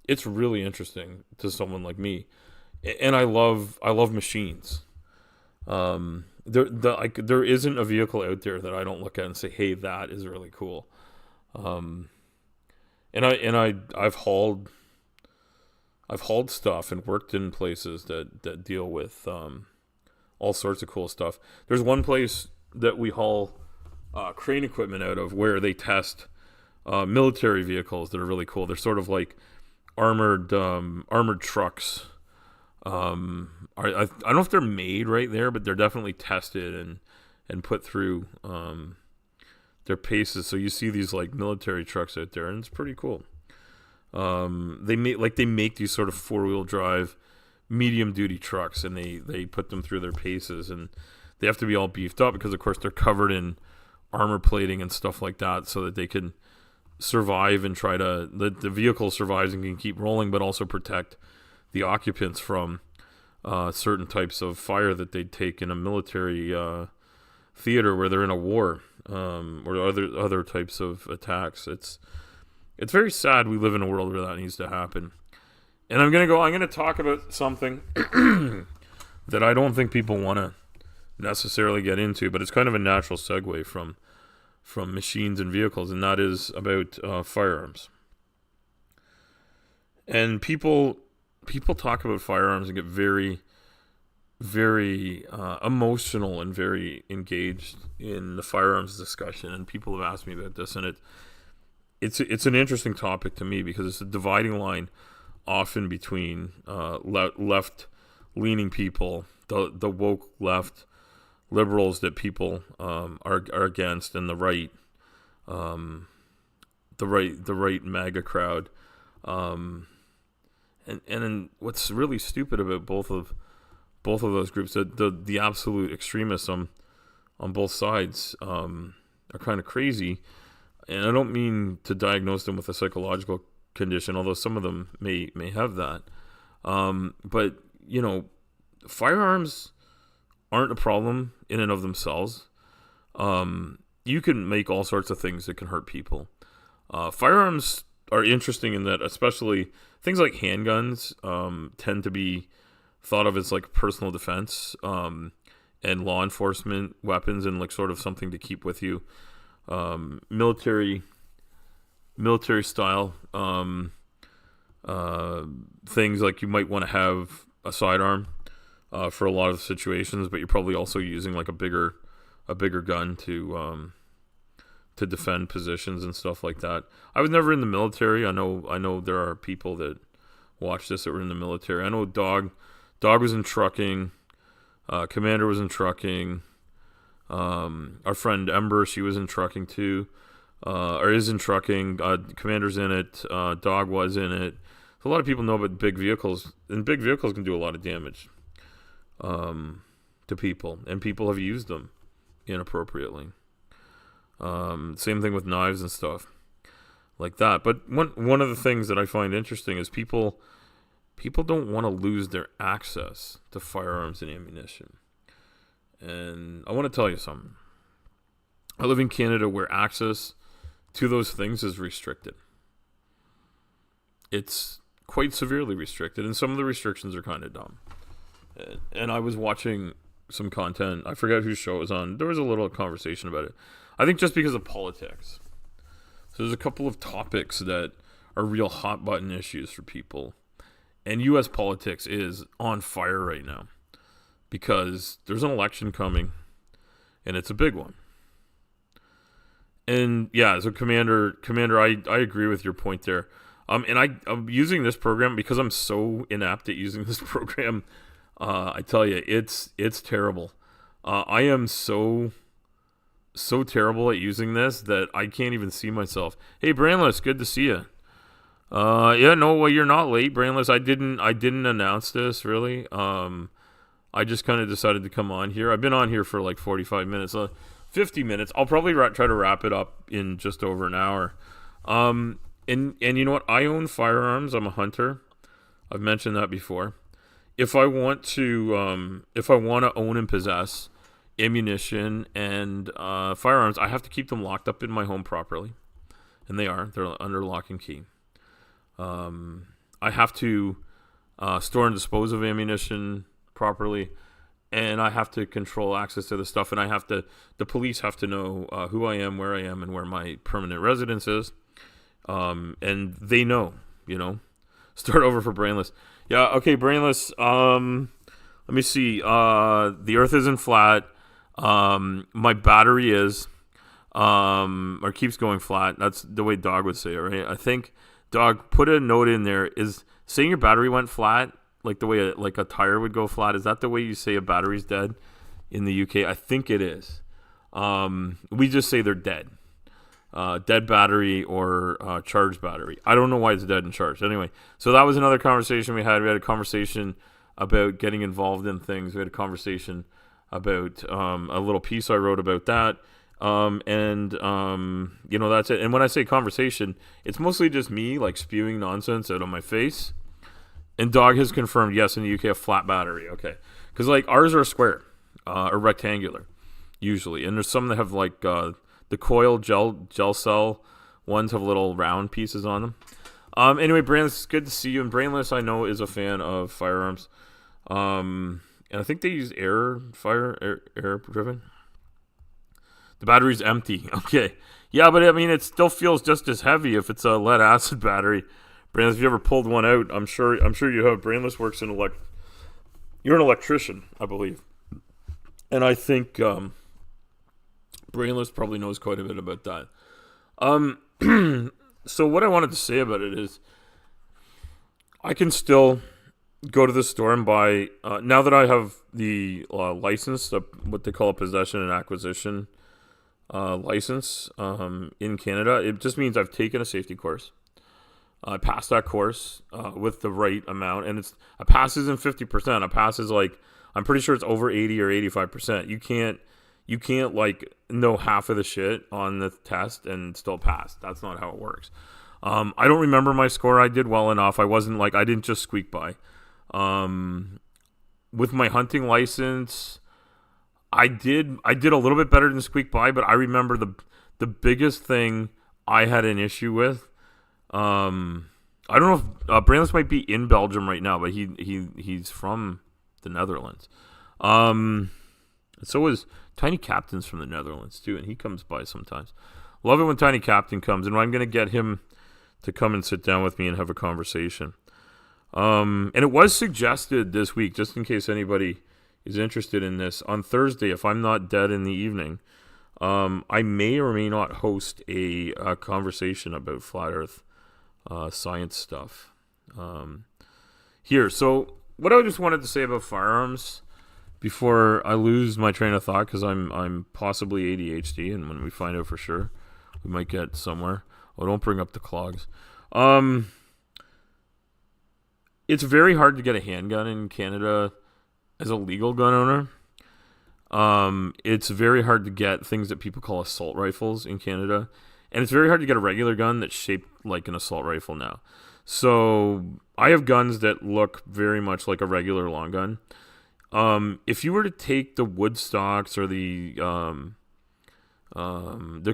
it's really interesting to someone like me. And I love machines. There isn't a vehicle out there that I don't look at and say, "Hey, that is really cool." I've hauled stuff and worked in places that deal with all sorts of cool stuff. There's one place that we haul crane equipment out of where they test military vehicles that are really cool. They're sort of like armored trucks. I don't know if they're made right there, but they're definitely tested and put through their paces. So you see these like military trucks out there, and it's pretty cool. They make these sort of 4-wheel drive medium duty trucks, and they put them through their paces, and they have to be all beefed up because of course they're covered in armor plating and stuff like that, so that they can survive and try to the vehicle survives and can keep rolling, but also protect the occupants from certain types of fire that they'd take in a military theater where they're in a war, or other types of attacks. It's very sad we live in a world where that needs to happen. And I'm gonna talk about something that I don't think people want to necessarily get into, but it's kind of a natural segue from machines and vehicles, and that is about firearms. And people talk about firearms and get very, very emotional and very engaged in the firearms discussion. And people have asked me about this, and it's an interesting topic to me because it's a dividing line often between left-leaning people, the woke left liberals that people are against, and the right MAGA crowd. And what's really stupid about both of those groups, the absolute extremists on both sides are kind of crazy. And I don't mean to diagnose them with a psychological condition, although some of them may have that. But firearms aren't a problem in and of themselves. You can make all sorts of things that can hurt people. Firearms are interesting in that, especially things like handguns tend to be thought of as like personal defense and law enforcement weapons, and like sort of something to keep with you. Military style things, like you might want to have a sidearm for a lot of situations, but you're probably also using like a bigger gun to defend positions and stuff like that. I was never in the military. I know there are people that watch this that were in the military. I know Dog was in trucking. Commander was in trucking. Our friend Ember, she was in trucking too, or is in trucking. Commander's in it. Dog was in it. So a lot of people know about big vehicles, and big vehicles can do a lot of damage to people, and people have used them inappropriately. Same thing with knives and stuff like that. But one of the things that I find interesting is people don't want to lose their access to firearms and ammunition. And I want to tell you something. I live in Canada where access to those things is restricted. It's quite severely restricted, and some of the restrictions are kind of dumb. And I was watching some content. I forgot whose show it was on. There was a little conversation about it. I think just because of politics. So there's a couple of topics that are real hot button issues for people. And U.S. politics is on fire right now because there's an election coming, and it's a big one. And yeah, so Commander, I agree with your point there. And I'm using this program because I'm so inept at using this program. I tell you, it's terrible. I am so terrible at using this that I can't even see myself. Hey, Brainless, good to see you. Yeah, no, well, you're not late, Brainless. I didn't announce this really. I just kind of decided to come on here. I've been on here for like 45 minutes, 50 minutes. I'll probably try to wrap it up in just over an hour. And you know what? I own firearms. I'm a hunter. I've mentioned that before. If I want to own and possess ammunition and firearms, I have to keep them locked up in my home properly, and they're under lock and key. I have to store and dispose of ammunition properly, and I have to control access to the stuff, and the police have to know who I am, where I am, and where my permanent residence is, and they know, Start over for Brainless. Yeah, okay, Brainless. Let me see. The Earth isn't flat. My battery is, or keeps going flat. That's the way Dog would say it, right? I think, Dog, put a note in there. Is saying your battery went flat, like the way like a tire would go flat, is that the way you say a battery's dead in the UK? I think it is. We just say they're dead. Dead battery or charged battery. I don't know why it's dead and charged. Anyway, so that was another conversation we had. We had a conversation about getting involved in things. We had a conversation about a little piece I wrote about that. That's it. And when I say conversation, it's mostly just me like spewing nonsense out of my face. And Dog has confirmed, yes, in the UK, a flat battery. Okay. Because like ours are square or rectangular usually. And there's some that have like the coil gel cell ones have little round pieces on them. Anyway, Brainless, it's good to see you. And Brainless, I know, is a fan of firearms. And I think they use air driven. The battery's empty. Okay. Yeah, but I mean, it still feels just as heavy if it's a lead acid battery. Brainless, if you ever pulled one out, I'm sure you have. Brainless works in you're an electrician, I believe. And I think Brainless probably knows quite a bit about that. So what I wanted to say about it is I can still go to the store and buy, now that I have the license, what they call a possession and acquisition license in Canada. It just means I've taken a safety course. I passed that course with the right amount, and a pass isn't 50%. A pass is like, I'm pretty sure it's over 80 or 85%. You can't like know half of the shit on the test and still pass. That's not how it works. I don't remember my score. I did well enough. I didn't just squeak by. With my hunting license, I did a little bit better than squeak by, but I remember the biggest thing I had an issue with. I don't know if Brainless might be in Belgium right now, but he's from the Netherlands. So is Tiny Captain's from the Netherlands too, and he comes by sometimes. Love it when Tiny Captain comes, and I'm going to get him to come and sit down with me and have a conversation. And it was suggested this week, just in case anybody is interested in this, on Thursday, if I'm not dead in the evening, I may or may not host a conversation about flat Earth science stuff here. So what I just wanted to say about firearms before I lose my train of thought, because I'm possibly ADHD, and when we find out for sure, we might get somewhere. Oh, don't bring up the clogs. It's very hard to get a handgun in Canada as a legal gun owner. It's very hard to get things that people call assault rifles in Canada. And it's very hard to get a regular gun that's shaped like an assault rifle now. So I have guns that look very much like a regular long gun. If you were to take the wood stocks or the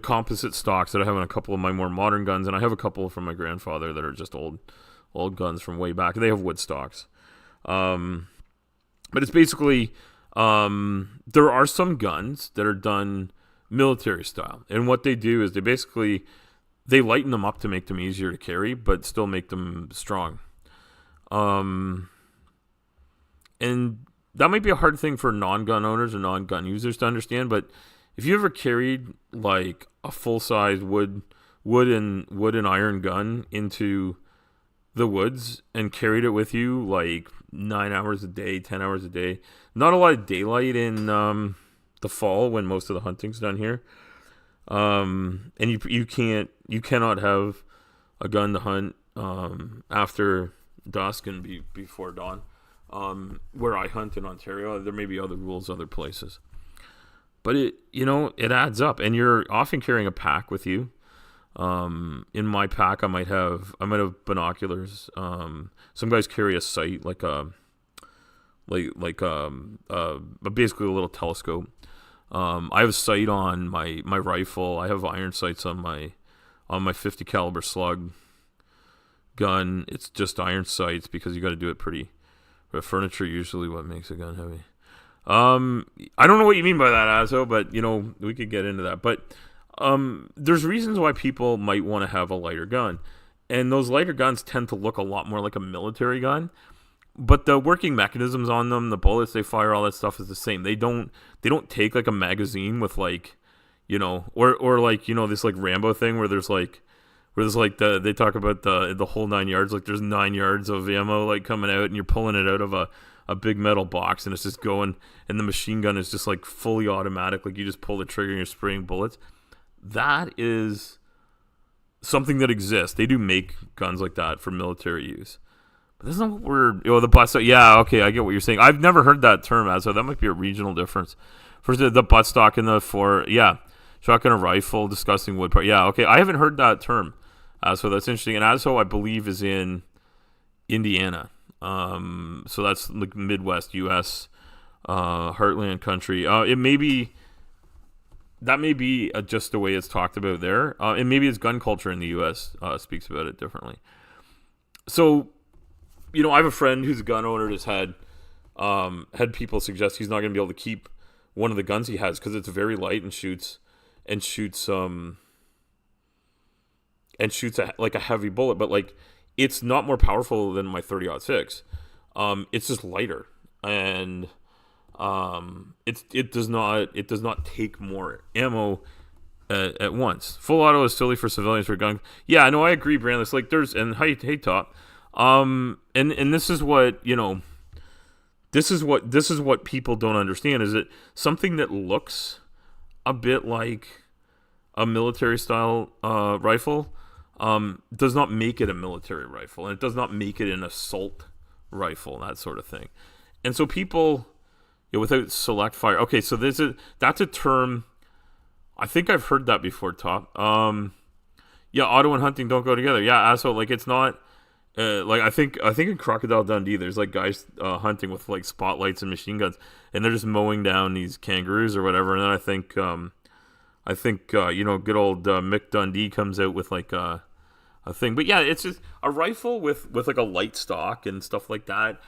composite stocks that I have on a couple of my more modern guns, and I have a couple from my grandfather that are just old guns from way back. They have wood stocks. But it's basically, there are some guns that are done military style. And what they do is they lighten them up to make them easier to carry, but still make them strong. And that might be a hard thing for non-gun owners or non-gun users to understand, but if you ever carried like a full-size wood and iron gun into the woods and carried it with you like 9 hours a day, 10 hours a day. Not a lot of daylight in the fall when most of the hunting's done here. And you cannot have a gun to hunt after dusk and before dawn. Where I hunt in Ontario, there may be other rules other places. But it adds up, and you're often carrying a pack with you. In my pack, I might have binoculars. Some guys carry a sight, basically a little telescope. I have a sight on my rifle. I have iron sights on my 50 caliber slug gun. It's just iron sights because you got to do it pretty. But furniture usually what makes a gun heavy. I don't know what you mean by that, Azo, but we could get into that. But there's reasons why people might want to have a lighter gun, and those lighter guns tend to look a lot more like a military gun. But the working mechanisms on them, the bullets they fire, all that stuff is the same. They don't take like a magazine with like, or like this like Rambo thing where they talk about the whole 9 yards. Like there's 9 yards of ammo like coming out, and you're pulling it out of a big metal box, and it's just going, and the machine gun is just like fully automatic. Like you just pull the trigger and you're spraying bullets. That is something that exists. They do make guns like that for military use. But that's not what we're... the buttstock... Yeah, okay, I get what you're saying. I've never heard that term, so that might be a regional difference. First, the buttstock and shotgun or rifle, discussing wood part. Yeah, okay, I haven't heard that term. So that's interesting. And ASO, I believe, is in Indiana. So that's like Midwest U.S., Heartland country. It may be... That may be just the way it's talked about there. And maybe it's gun culture in the U.S. Speaks about it differently. So, I have a friend who's a gun owner that's had people suggest he's not going to be able to keep one of the guns he has because it's very light and shoots like a heavy bullet. But like, it's not more powerful than my 30-06. It's just lighter, and it does not take more ammo at once. Full auto is silly for civilians for gun. Yeah, I know, I agree, Brandon. It's like hey Top. And this is what this is what people don't understand, is that something that looks a bit like a military style rifle does not make it a military rifle, and it does not make it an assault rifle, that sort of thing. And so people, without select fire. Okay, so that's a term. I think I've heard that before, Top. Auto and hunting don't go together. Yeah, so like it's not like I think in Crocodile Dundee there's like guys hunting with like spotlights and machine guns, and they're just mowing down these kangaroos or whatever. And then I think good old Mick Dundee comes out with like a thing. But yeah, it's just a rifle with like a light stock and stuff like that.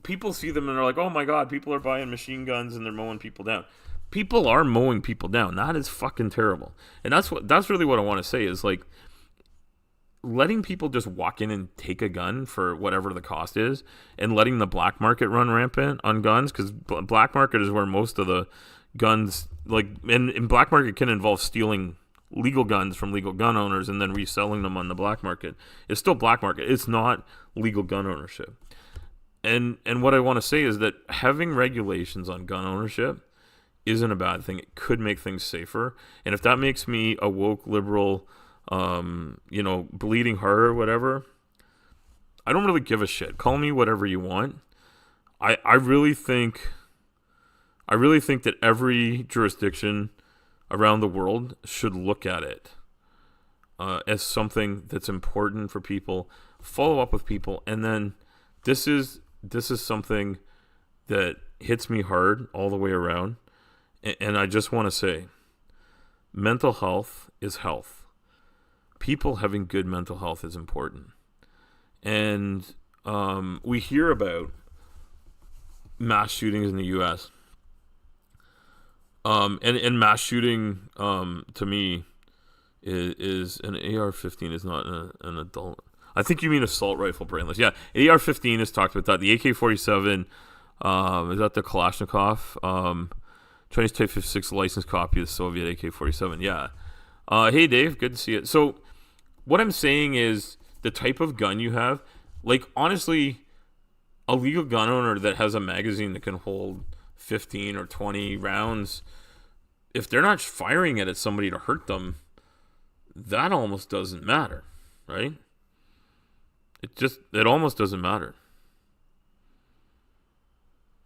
People see them and they're like, oh my god, people are buying machine guns and they're mowing people down. People are mowing people down. That is fucking terrible. And that's really what I want to say, is like letting people just walk in and take a gun for whatever the cost is, and letting the black market run rampant on guns, because black market is where most of the guns, like, and black market can involve stealing legal guns from legal gun owners and then reselling them on the black market. It's still black market. It's not legal gun ownership. And what I want to say is that having regulations on gun ownership isn't a bad thing. It could make things safer. And if that makes me a woke liberal, bleeding heart or whatever, I don't really give a shit. Call me whatever you want. I really think that every jurisdiction around the world should look at it as something that's important for people, follow up with people, and then this is something that hits me hard all the way around. And I just want to say, mental health is health. People having good mental health is important. And we hear about mass shootings in the U.S. And mass shooting, to me, is an AR-15 is not an adult. I think you mean assault rifle, brainless. Yeah, AR-15 is talked about that. The AK-47, is that the Kalashnikov? Chinese Type 56 license copy of the Soviet AK-47. Yeah. Hey, Dave. Good to see it. So what I'm saying is the type of gun you have, Like, honestly, a legal gun owner that has a magazine that can hold 15 or 20 rounds, if they're not firing it at somebody to hurt them, that almost doesn't matter, right? It almost doesn't matter.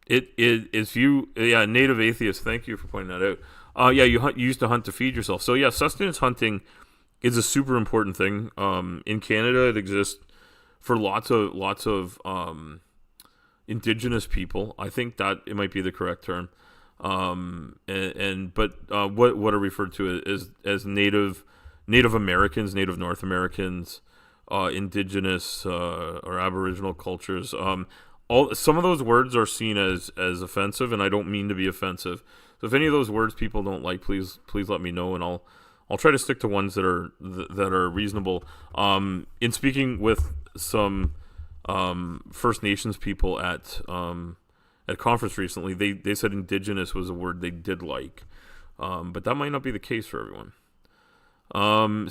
Native atheist, thank you for pointing that out. You used to hunt to feed yourself. So yeah, sustenance hunting is a super important thing. In Canada, it exists for lots of indigenous people. I think that it might be the correct term. What are referred to as Native Americans, Native North Americans, indigenous or Aboriginal cultures. Some of those words are seen as offensive, and I don't mean to be offensive. So if any of those words people don't like, please let me know, and I'll try to stick to ones that are reasonable. In speaking with some First Nations people at conference recently, they said indigenous was a word they did like, but that might not be the case for everyone.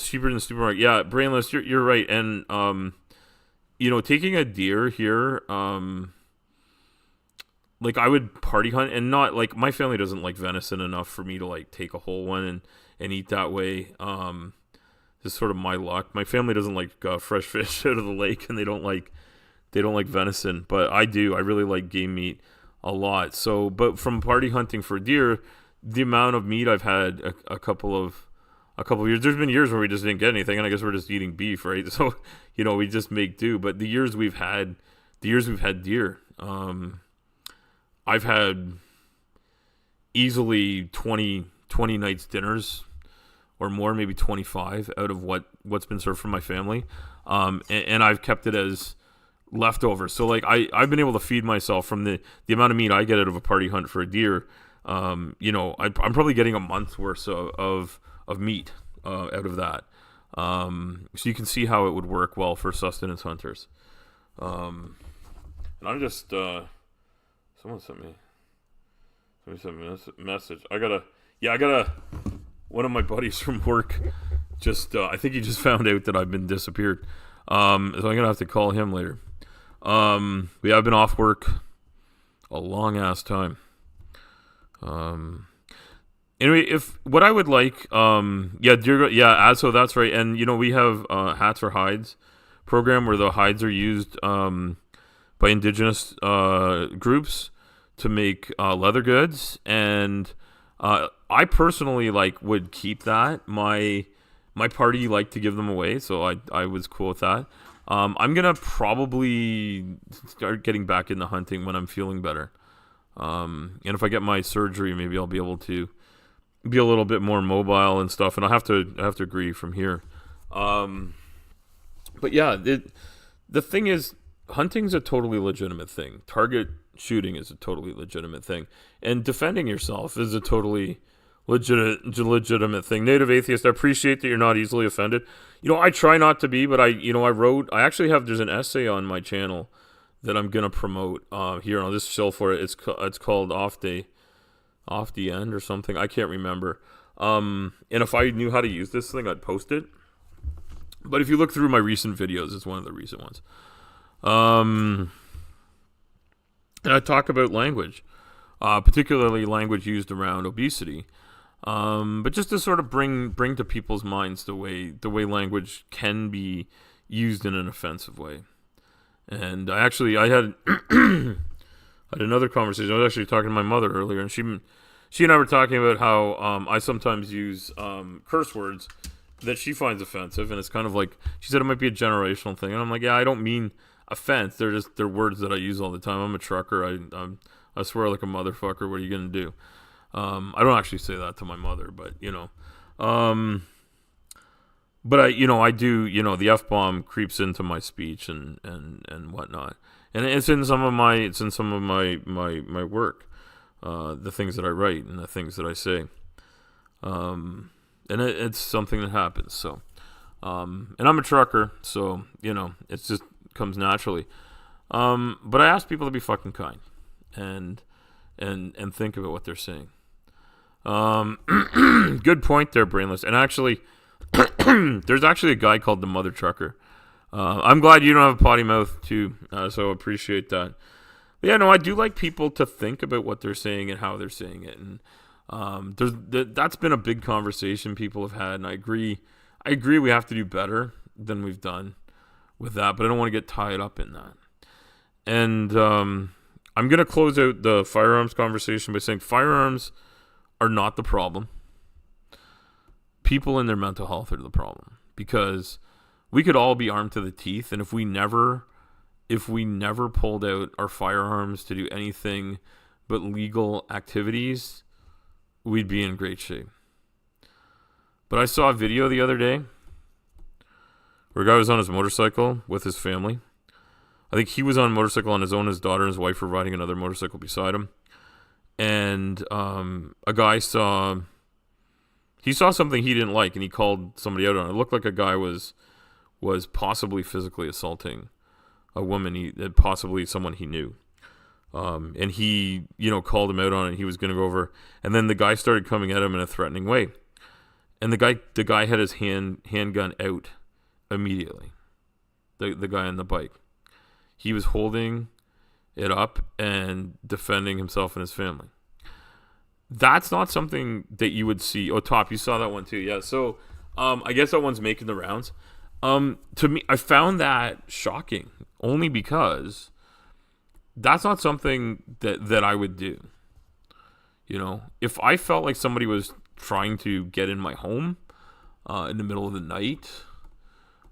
Cheaper in the supermarket. Yeah, Brainless, you're right. And taking a deer here, like I would party hunt, and not like my family doesn't like venison enough for me to like take a whole one and eat that way. This is sort of my luck. My family doesn't like fresh fish out of the lake, and they don't like venison, but I do. I really like game meat a lot. So, but from party hunting for deer, the amount of meat I've had a couple of years. There's been years where we just didn't get anything, and I guess we're just eating beef, right? So, we just make do. But the years we've had deer, I've had easily 20 nights dinners or more, maybe 25 out of what's been served from my family. And I've kept it as leftovers. So like I've been able to feed myself from the amount of meat I get out of a party hunt for a deer. I'm probably getting a month's worth of meat out of that. So you can see how it would work well for sustenance hunters. And I'm just someone sent me a message. I gotta one of my buddies from work just I think he just found out that I've been disappeared. So I'm gonna have to call him later. I've been off work a long ass time. Anyway, if what I would like, so that's right. And we have Hats or Hides program where the hides are used by indigenous groups to make leather goods, and I personally would keep that. My party liked to give them away, so I was cool with that. I'm gonna probably start getting back into hunting when I'm feeling better. And if I get my surgery, maybe I'll be able to be a little bit more mobile and stuff. And I have to agree from here. But yeah, the thing is, hunting's a totally legitimate thing. Target shooting is a totally legitimate thing, and defending yourself is a totally legitimate thing. Native atheist, I appreciate that you're not easily offended. I try not to be, but there's an essay on my channel that I'm gonna promote here. I'll just chill for it. It's called Off the End or something. I can't remember. And if I knew how to use this thing, I'd post it. But if you look through my recent videos, it's one of the recent ones. And I talk about language, particularly language used around obesity. But just to sort of bring to people's minds the way language can be used in an offensive way. And I had another conversation. I was actually talking to my mother earlier, and she and I were talking about how I sometimes use curse words that she finds offensive, and it's kind of like, she said it might be a generational thing, and I'm like, yeah, I don't mean offense. They're words that I use all the time. I'm a trucker. I swear like a motherfucker. What are you gonna do? I don't actually say that to my mother, but but I do, the F-bomb creeps into my speech and whatnot. And it's in some of my work, the things that I write and the things that I say. And it's something that happens. So, and I'm a trucker, so, it just comes naturally. But I ask people to be fucking kind and think about what they're saying. Good point there, Brainless. And actually, there's actually a guy called the Mother Trucker. I'm glad you don't have a potty mouth too, so appreciate that. But yeah, no, I do like people to think about what they're saying and how they're saying it, and that's been a big conversation people have had, and I agree. I agree we have to do better than we've done with that, but I don't want to get tied up in that. And I'm going to close out the firearms conversation by saying firearms are not the problem. People in their mental health are the problem, because we could all be armed to the teeth, and if we never pulled out our firearms to do anything but legal activities, we'd be in great shape. But I saw a video the other day where a guy was on his motorcycle with his family. I think he was on a motorcycle on his own. His daughter and his wife were riding another motorcycle beside him. And a guy saw something he didn't like, and he called somebody out on it. It looked like a guy was possibly physically assaulting a woman, possibly someone he knew. And he, called him out on it. He was going to go over. And then the guy started coming at him in a threatening way. And the guy had his handgun out immediately. The guy on the bike. He was holding it up and defending himself and his family. That's not something that you would see. Oh, Top, you saw that one too. Yeah. So, I guess that one's making the rounds. To me, I found that shocking only because that's not something that I would do. If I felt like somebody was trying to get in my home, in the middle of the night,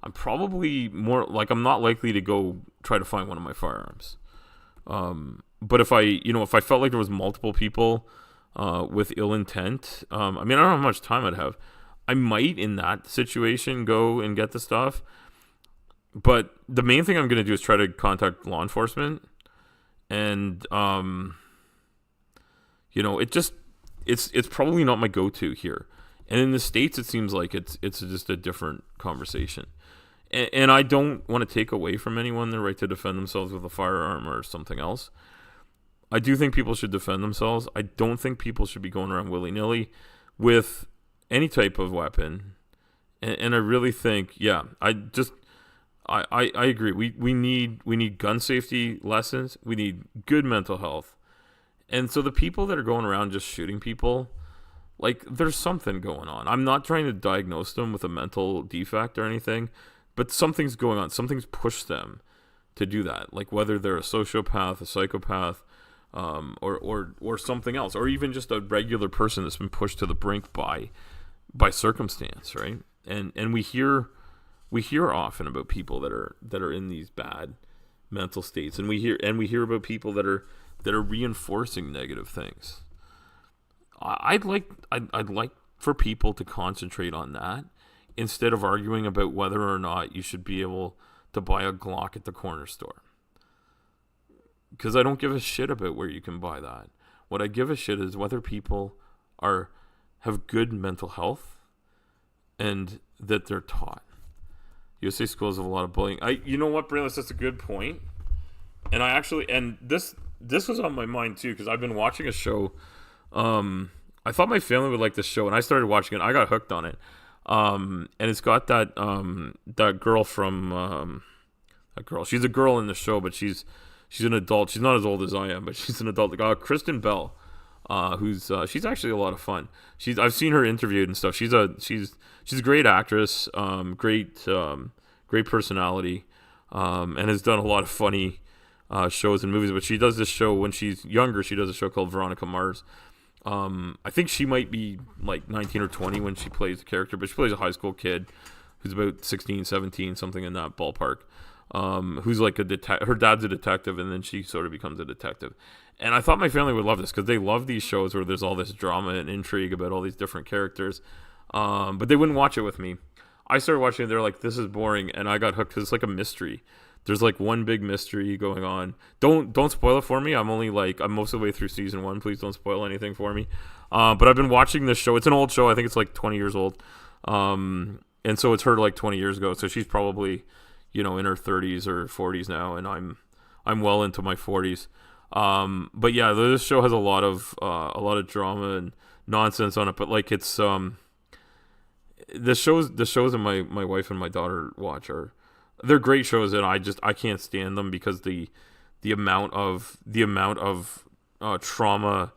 I'm probably I'm not likely to go try to find one of my firearms. But if I felt like there was multiple people, with ill intent, I don't know how much time I'd have. I might, in that situation, go and get the stuff. But the main thing I'm going to do is try to contact law enforcement. And, it's probably not my go-to here. And in the States, it seems like it's just a different conversation. And I don't want to take away from anyone the right to defend themselves with a firearm or something else. I do think people should defend themselves. I don't think people should be going around willy-nilly with any type of weapon. And I really think, I agree. We need gun safety lessons. We need good mental health. And so the people that are going around just shooting people, like, there's something going on. I'm not trying to diagnose them with a mental defect or anything, but something's going on. Something's pushed them to do that. Like, whether they're a sociopath, a psychopath, or something else, or even just a regular person that's been pushed to the brink by circumstance, right? And we hear often about people that are in these bad mental states, and we hear about people that are reinforcing negative things. I'd like for people to concentrate on that instead of arguing about whether or not you should be able to buy a Glock at the corner store. Because I don't give a shit about where you can buy that. What I give a shit is whether people have good mental health and that they're taught. USA schools have a lot of bullying. You know what, Braylon, that's a good point. And this was on my mind too, because I've been watching a show. I thought my family would like this show, and I started watching it. I got hooked on it. And it's got that girl from that girl. She's a girl in the show, but she's an adult. She's not as old as I am, but she's an adult. Kristen Bell, she's actually a lot of fun. I've seen her interviewed and stuff. She's a great actress, great personality, and has done a lot of funny shows and movies. But she does this show when she's younger. She does a show called Veronica Mars. I think she might be like 19 or 20 when she plays the character, but she plays a high school kid who's about 16, 17, something in that ballpark. Who's like her dad's a detective, and then she sort of becomes a detective. And I thought my family would love this because they love these shows where there's all this drama and intrigue about all these different characters. But they wouldn't watch it with me. I started watching it. They're like, this is boring. And I got hooked because it's like a mystery. There's like one big mystery going on. Don't spoil it for me. I'm most of the way through season 1. Please don't spoil anything for me. But I've been watching this show. It's an old show. I think it's like 20 years old. And so it's her like 20 years ago. So she's probably, in her 30s or 40s now, and I'm well into my 40s. But yeah, this show has a lot of drama and nonsense on it. But like the shows that my wife and my daughter watch are they're great shows, and I can't stand them because the amount of trauma,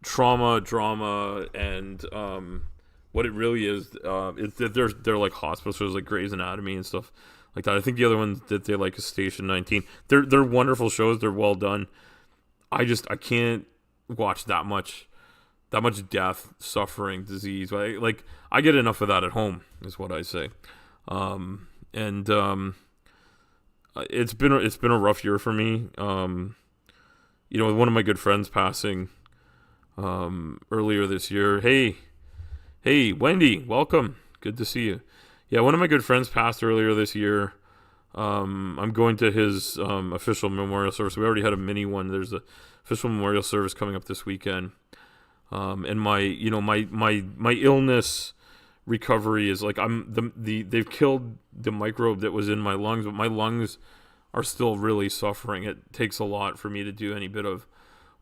drama, and what it really is that they're like hospital shows like Grey's Anatomy and stuff like that. I think the other one that they like is Station 19. They're wonderful shows. They're well done. I can't watch that much death, suffering, disease. I get enough of that at home, is what I say. And it's been a rough year for me. With one of my good friends passing earlier this year. Hey, Wendy, welcome. Good to see you. Yeah, one of my good friends passed earlier this year. I'm going to his official memorial service. We already had a mini one. There's a official memorial service coming up this weekend. And my illness recovery is like they've killed the microbe that was in my lungs, but my lungs are still really suffering. It takes a lot for me to do any bit of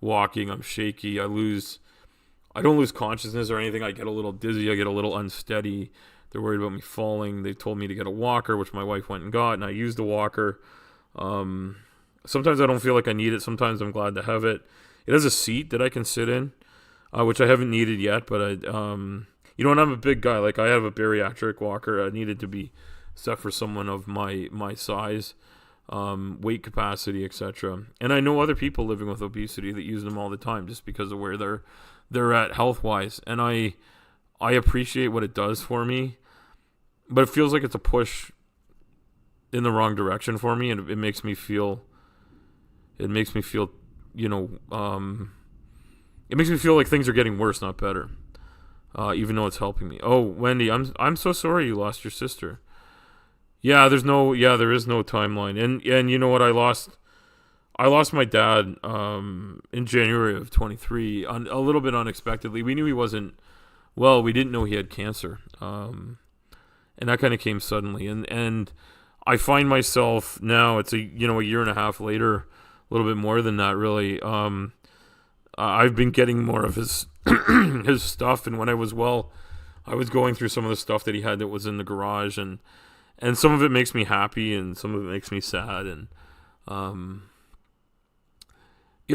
walking. I'm shaky. I don't lose consciousness or anything. I get a little dizzy. I get a little unsteady. They're worried about me falling. They told me to get a walker, which my wife went and got, and I used the walker. Sometimes I don't feel like I need it. Sometimes I'm glad to have it. It has a seat that I can sit in, which I haven't needed yet, but and I'm a big guy. Like, I have a bariatric walker. I needed to be set for someone of my size, weight capacity, etc. And I know other people living with obesity that use them all the time just because of where they're at health-wise. And I appreciate what it does for me, but it feels like it's a push in the wrong direction for me, and it makes me feel it makes me feel like things are getting worse, not better. Even though it's helping me. Oh, Wendy, I'm so sorry you lost your sister. Yeah, there is no timeline. And you know what, I lost my dad in January of 23 a little bit unexpectedly. We knew he wasn't well. We didn't know he had cancer. And that kind of came suddenly. And I find myself now, it's a year and a half later, a little bit more than that really. I've been getting more of his his stuff, and when I was well, I was going through some of the stuff that he had that was in the garage, and some of it makes me happy, and some of it makes me sad, and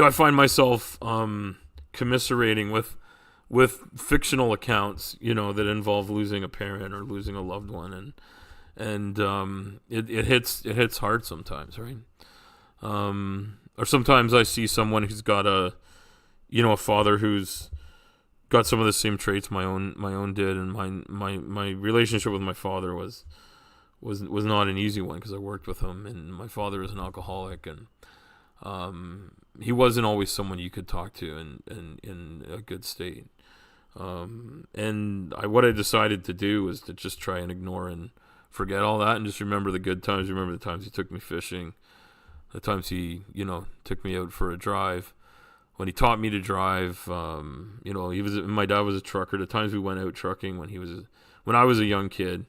I find myself commiserating with fictional accounts, that involve losing a parent or losing a loved one, and it hits hard sometimes, right? Or sometimes I see someone who's got a father who's got some of the same traits my own did, and my relationship with my father was not an easy one because I worked with him, and my father is an alcoholic, and he wasn't always someone you could talk to in a good state. And what I decided to do was to just try and ignore and forget all that, and just remember the good times. Remember the times he took me fishing, the times he took me out for a drive. When he taught me to drive, my dad was a trucker. The times we went out trucking when I was a young kid,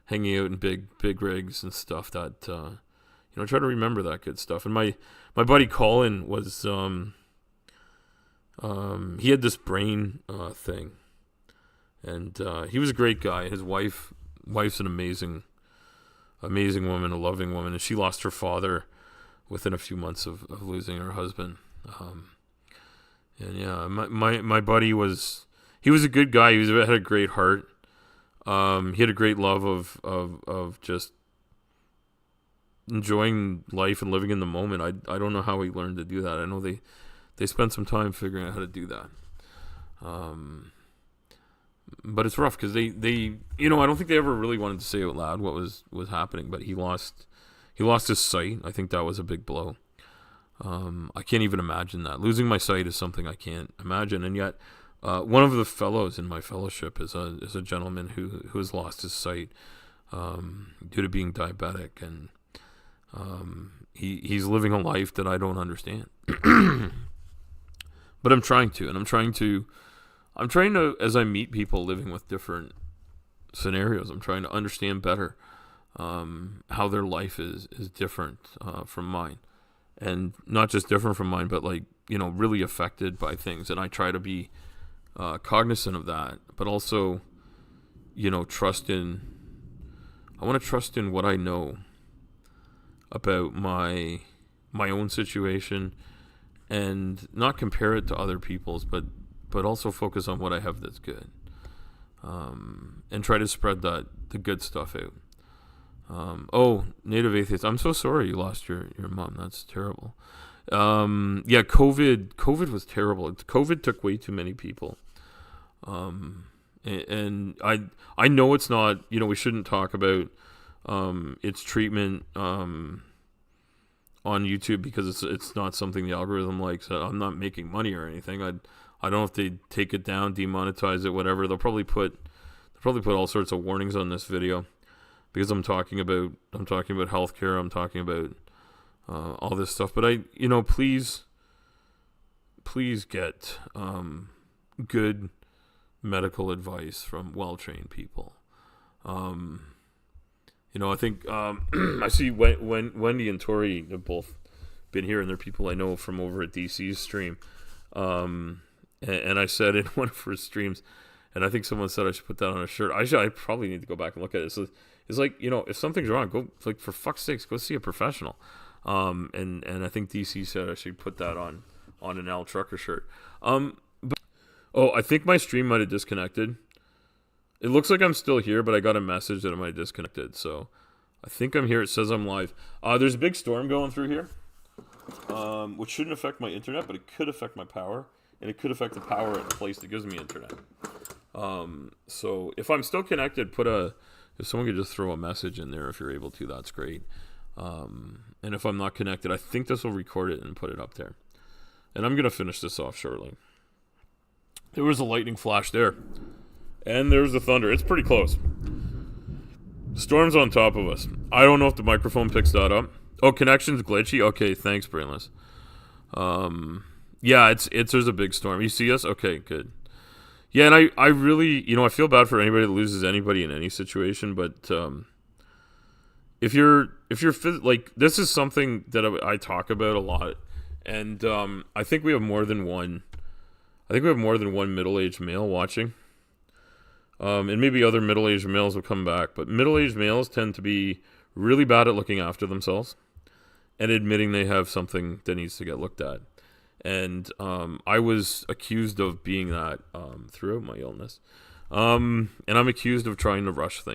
hanging out in big rigs and stuff. That try to remember that good stuff. And my buddy Colin was he had this brain thing, and he was a great guy. His wife's an amazing woman, a loving woman, and she lost her father within a few months of losing her husband. And yeah, my buddy he was a good guy. He had a great heart. He had a great love of just enjoying life and living in the moment. I don't know how he learned to do that. I know they spent some time figuring out how to do that. But it's rough because they I don't think they ever really wanted to say out loud what was happening. But he lost his sight. I think that was a big blow. I can't even imagine that. Losing my sight is something I can't imagine, and yet one of the fellows in my fellowship is a gentleman who has lost his sight due to being diabetic, and he's living a life that I don't understand. But I'm trying to, as I meet people living with different scenarios, I'm trying to understand better how their life is different from mine. And not just different from mine, but really affected by things. And I try to be cognizant of that, but also, I want to trust in what I know about my own situation, and not compare it to other people's, but also focus on what I have that's good, and try to spread the good stuff out. Native Atheist, I'm so sorry you lost your mom. That's terrible. Yeah, COVID was terrible. COVID took way too many people. And I know it's not, we shouldn't talk about its treatment on YouTube, because it's not something the algorithm likes. I'm not making money or anything. I don't know if they take it down, demonetize it, whatever. They'll probably put all sorts of warnings on this video, because I'm talking about healthcare. I'm talking about all this stuff. But please get good medical advice from well-trained people. I think I see Wendy and Tori have both been here, and they're people I know from over at DC's stream. And I said in one of her streams, and I think someone said I should put that on a shirt. I probably need to go back and look at it. So it's like, if something's wrong, go, like, for fuck's sakes, go see a professional. And I think DC said I should put that on an Al Trucker shirt. I think my stream might have disconnected. It looks like I'm still here, but I got a message that it might have disconnected. So I think I'm here. It says I'm live. There's a big storm going through here, which shouldn't affect my internet, but it could affect my power, and it could affect the power at the place that gives me internet. So if I'm still connected, if someone could just throw a message in there if you're able to, that's great. And if I'm not connected, I think this will record it and put it up there. And I'm going to finish this off shortly. There was a lightning flash there. And there's the thunder. It's pretty close. Storm's on top of us. I don't know if the microphone picks that up. Oh, connection's glitchy? Okay, thanks, Brainless. Yeah, there's a big storm. You see us? Okay, good. Yeah, and I really, I feel bad for anybody that loses anybody in any situation, but if you're like, this is something that I talk about a lot, and I think we have more than one middle-aged male watching. And maybe other middle-aged males will come back, but middle-aged males tend to be really bad at looking after themselves and admitting they have something that needs to get looked at. And I was accused of being that throughout my illness. And I'm accused of trying to rush things.